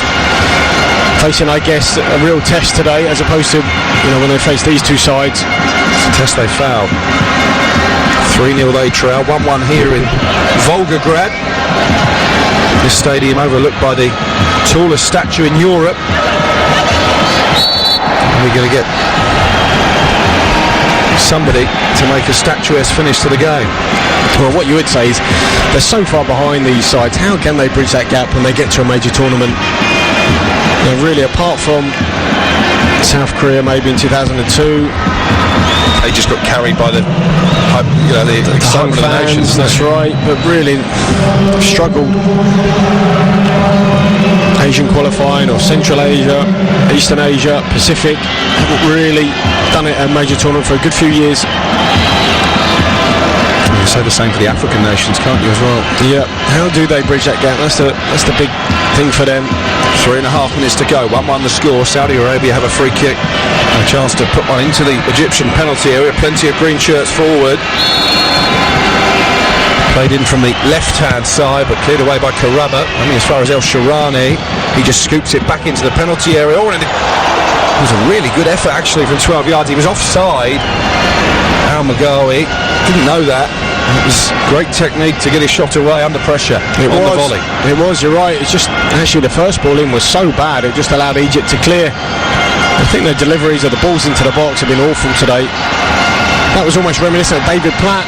facing, I guess, a real test today, as opposed to, when they face these two sides. It's a test they failed. 3-0 they trail, 1-1 here in Volgograd. This stadium overlooked by the tallest statue in Europe. And we're going to get somebody to make a statuesque finish to the game. Well, what you would say is they're so far behind these sides. How can they bridge that gap when they get to a major tournament? Really, apart from South Korea maybe in 2002, they just got carried by the excitement of the nations. That's right, but really struggled. Asian qualifying, or Central Asia, Eastern Asia, Pacific, haven't really done it at a major tournament for a good few years. You say the same for the African nations, can't you, as well? Yeah. How do they bridge that gap? That's the big thing for them. 3.5 minutes to go. 1-1 the score. Saudi Arabia have a free kick and a chance to put one into the Egyptian penalty area. Plenty of green shirts forward. Played in from the left-hand side, but cleared away by Karaba. I mean, as far as El Sharani, he just scoops it back into the penalty area. Oh, and it was a really good effort, actually, from 12 yards. He was offside. Al Magawi didn't know that. It was great technique to get his shot away under pressure on the volley. It was, you're right. It's just, actually, the first ball in was so bad, it just allowed Egypt to clear. I think the deliveries of the balls into the box have been awful today. That was almost reminiscent of David Platt.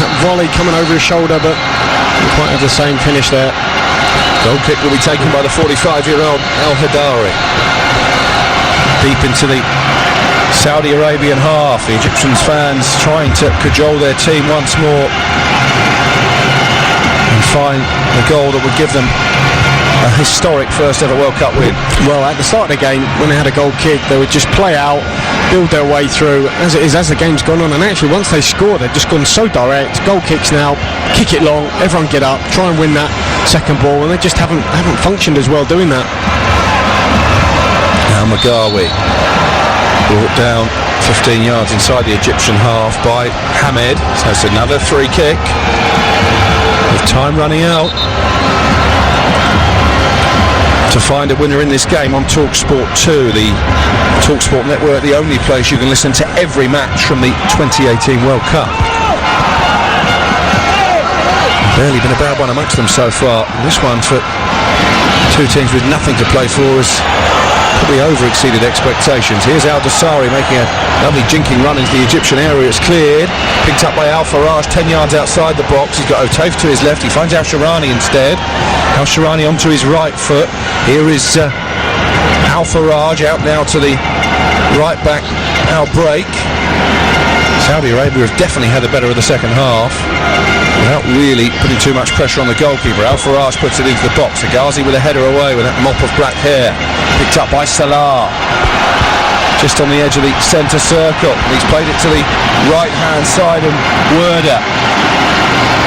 That volley coming over his shoulder, but didn't quite have the same finish there. Goal kick will be taken by the 45-year-old Al Hadari. Deep into the Saudi Arabian half. The Egyptian fans trying to cajole their team once more and find the goal that would give them a historic first ever World Cup win. Well, at the start of the game, when they had a goal kick, they would just play out, build their way through as the game's gone on, and actually once they score, they've just gone so direct. Goal kicks now, kick it long, everyone get up, try and win that second ball, and they just haven't functioned as well doing that. Now Magawi brought down 15 yards inside the Egyptian half by Hamed. So it's another free kick with time running out to find a winner in this game on TalkSport 2, the TalkSport network, the only place you can listen to every match from the 2018 World Cup. Barely been a bad one amongst them so far. This one for two teams with nothing to play for has probably over-exceeded expectations. Here's Al Dasari making a lovely jinking run into the Egyptian area. It's cleared, picked up by Al Faraj 10 yards outside the box. He's got Otaf to his left. He finds Al Sharani instead. Al Sharani onto his right foot. Here is Al Faraj out now to the right back. Al Break. Saudi Arabia have definitely had the better of the second half without really putting too much pressure on the goalkeeper. Al Faraj puts it into the box. Agazi with a header away with that mop of black hair. Picked up by Salah. Just on the edge of the centre circle. He's played it to the right-hand side and Werder.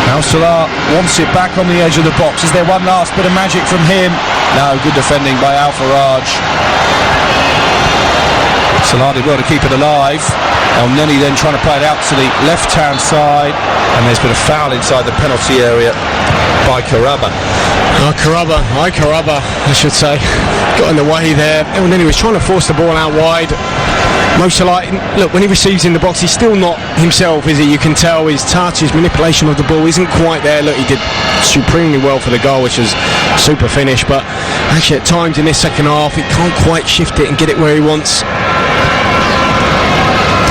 Now Salah wants it back on the edge of the box. Is there one last bit of magic from him? No, good defending by Al Faraj. Salah did well to keep it alive. El Neni then trying to play it out to the left-hand side, and there's been a foul inside the penalty area by Karaba. Karaba, I should say. Got in the way there. El Neni was trying to force the ball out wide. Mo Salah, look, when he receives in the box, he's still not himself, is he? You can tell his touch, his manipulation of the ball isn't quite there. Look, he did supremely well for the goal, which was super finish, but actually at times in this second half, he can't quite shift it and get it where he wants.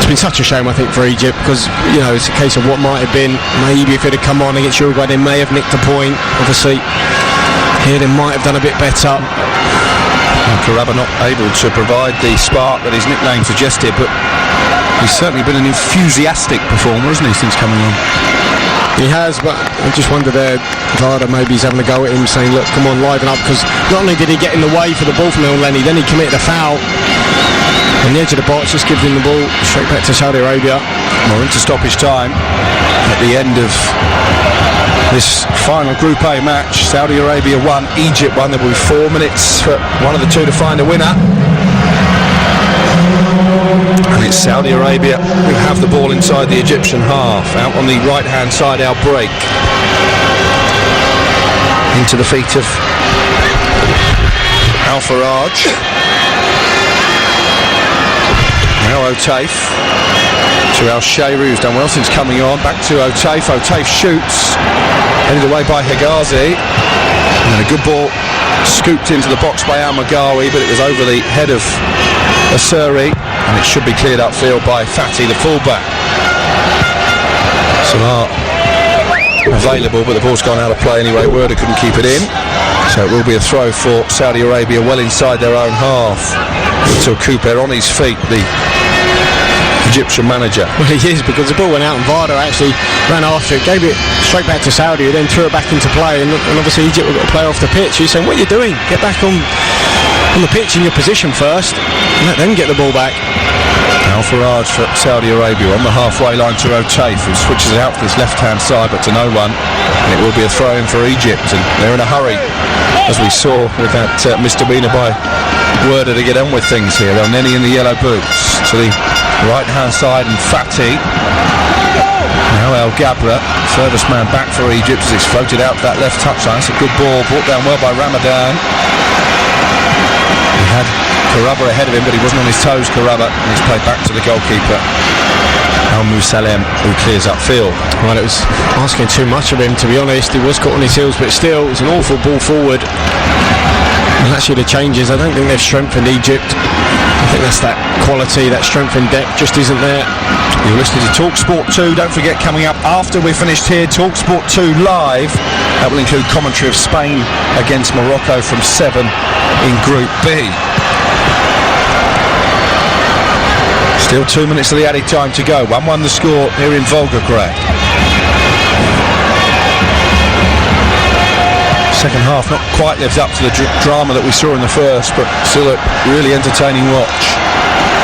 It's been such a shame, I think, for Egypt, because it's a case of what might have been. Maybe if it had come on against Uruguay, they may have nicked a point. Obviously, here they might have done a bit better. Karaba not able to provide the spark that his nickname suggested, but he's certainly been an enthusiastic performer, hasn't he, since coming on? He has, but I just wonder there, Varda maybe he's having a go at him, saying, look, come on, liven up, because not only did he get in the way for the ball from El Lenny, then he committed a foul on the edge of the box, just giving the ball straight back to Saudi Arabia. We're into stoppage time at the end of this final Group A match. Saudi Arabia 1, Egypt 1. There will be 4 minutes for one of the two to find a winner. And it's Saudi Arabia who have the ball inside the Egyptian half. Out on the right-hand side, our break. Into the feet of Al Faraj. Now Otaif to Al Shayri, who's done well since coming on. Back to Otaif. Otaif shoots. Headed away by Hegazi. And then a good ball scooped into the box by Al Magawi, but it was over the head of Asuri, and it should be cleared upfield by Fatih, the fullback. Salah available, but the ball's gone out of play anyway. Werder couldn't keep it in, so it will be a throw for Saudi Arabia well inside their own half. Until Cooper on his feet, the Egyptian manager. Well, he is, because the ball went out and Varda actually ran after it, gave it straight back to Saudi, and then threw it back into play, and obviously Egypt were going to play off the pitch. He's saying, what are you doing? Get back on the pitch in your position first, and let them get the ball back. Al Faraj for Saudi Arabia on the halfway line to Otaif, who switches it out to his left-hand side, but to no one, and it will be a throw-in for Egypt, and they're in a hurry, as we saw with that misdemeanor by Werder to get on with things here. El Neni in the yellow boots to the right-hand side, and Fatih. Now El Gabra, furthest man back for Egypt, as it's floated out to that left touchline. It's a good ball, brought down well by Ramadan. He had Karaba ahead of him, but he wasn't on his toes, Karaba, and he's played back to the goalkeeper, Al Musalem, who clears upfield. Well, it was asking too much of him, to be honest. He was caught on his heels, but still, it was an awful ball forward. And actually the changes, I don't think they've strengthened Egypt. I think that's that quality, that strength and depth just isn't there. You're listening to TalkSport 2. Don't forget, coming up after we're finished here, TalkSport 2 live. That will include commentary of Spain against Morocco from 7 in Group B. Still 2 minutes of the added time to go. 1-1 the score here in Volgograd. Second half not quite lives up to the drama that we saw in the first, but still a really entertaining watch,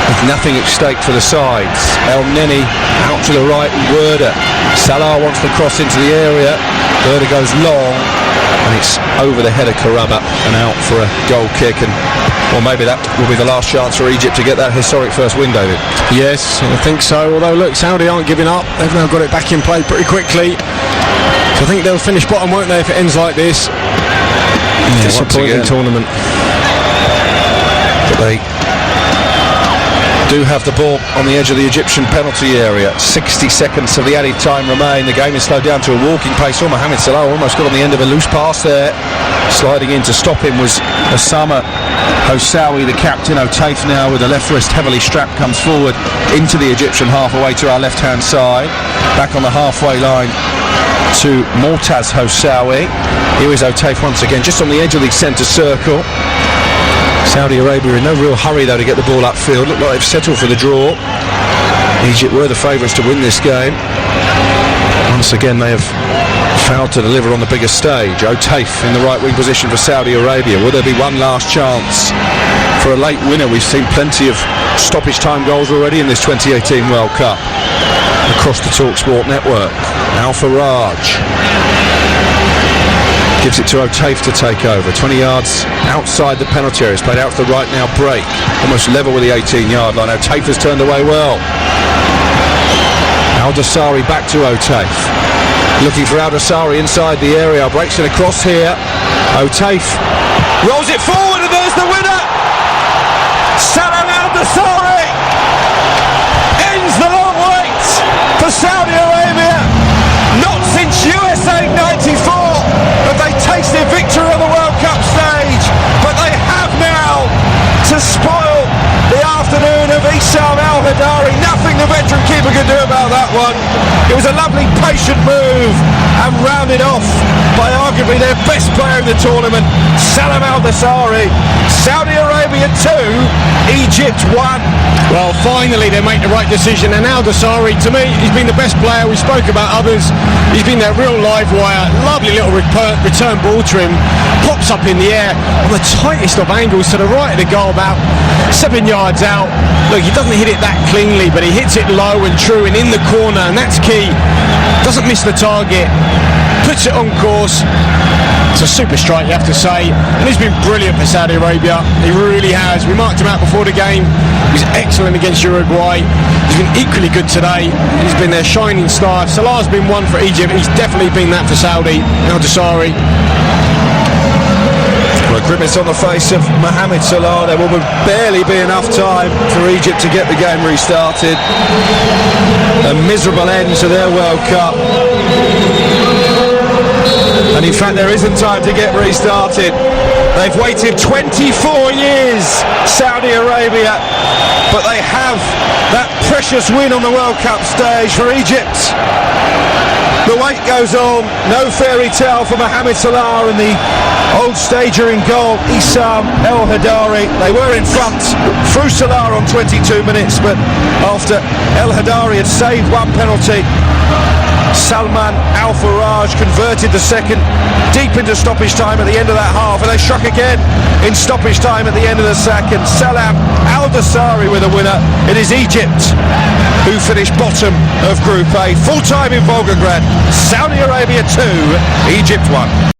with nothing at stake for the sides. El Neni out to the right, and Werder. Salah wants to cross into the area. Werder goes long, and it's over the head of Karaba and out for a goal kick. And well, maybe that will be the last chance for Egypt to get that historic first win, David. Yes, I think so. Although look, Saudi aren't giving up. They've now got it back in play pretty quickly. So I think they'll finish bottom, won't they, if it ends like this? Yeah, disappointing tournament. But they do have the ball on the edge of the Egyptian penalty area. 60 seconds of the added time remain. The game is slowed down to a walking pace. Mohamed Salah almost got on the end of a loose pass there. Sliding in to stop him was Osama Hossawi, the captain. Otaif now with the left wrist heavily strapped comes forward into the Egyptian half, away to our left-hand side. Back on the halfway line to Mortaz Hossawi. Here is Otaif once again, just on the edge of the centre circle. Saudi Arabia in no real hurry though to get the ball upfield. Look like they've settled for the draw. Egypt were the favourites to win this game. Once again they have failed to deliver on the biggest stage. Otaif in the right wing position for Saudi Arabia. Will there be one last chance for a late winner? We've seen plenty of stoppage time goals already in this 2018 World Cup across the TalkSport network. Al Faraj gives it to Otaif to take over. 20 yards outside the penalty area. It's played out to the right now, break. Almost level with the 18-yard line. Otaif has turned away well. Al-Dassari back to Otaif. Looking for Al-Dassari inside the area. Breaks it across here. Otaif rolls it forward, and there's the winner! Salam Al-Dassari ends the long wait for Saudi Arabia. Not since USA 94 have they tasted victory on the World Cup stage, but they have now to spoil the afternoon of Issam Al-Hadari. Nothing the veteran keeper keeper could do about that one. It was a lovely patient move and rounded off by arguably their best player in the tournament, Salam Al-Dasari. Saudi Arabia 2, Egypt 1. Well, finally they make the right decision, and Al-Dasari, to me, he's been the best player. We spoke about others. He's been their real live wire. Lovely little return ball to him. Pops up in the air on the tightest of angles to the right of the goal, about 7 yards out. Look, he doesn't hit it that cleanly, but he hits it low and true and in the corner, and that's key. Doesn't miss the target. Puts it on course. It's a super strike, you have to say, and he's been brilliant for Saudi Arabia. He really has. We marked him out before the game. He was excellent against Uruguay. He's been equally good today. He's been their shining star. Salah's been one for Egypt. He's definitely been that for Saudi. Al-Dasari. Well, a grimace on the face of Mohamed Salah. There will barely be enough time for Egypt to get the game restarted. A miserable end to their World Cup. And in fact, there isn't time to get restarted. They've waited 24 years, Saudi Arabia, but they have that precious win on the World Cup stage for Egypt. The wait goes on. No fairy tale for Mohamed Salah and the old stager in goal, Issam El Hadari. They were in front through Salah on 22 minutes, but after El Hadari had saved one penalty, Salman Al Faraj converted the second deep into stoppage time at the end of that half, and they struck again in stoppage time at the end of the second. Salam Al-Dasari with a winner. It is Egypt who finished bottom of Group A. Full time in Volgograd. Saudi Arabia 2, Egypt 1.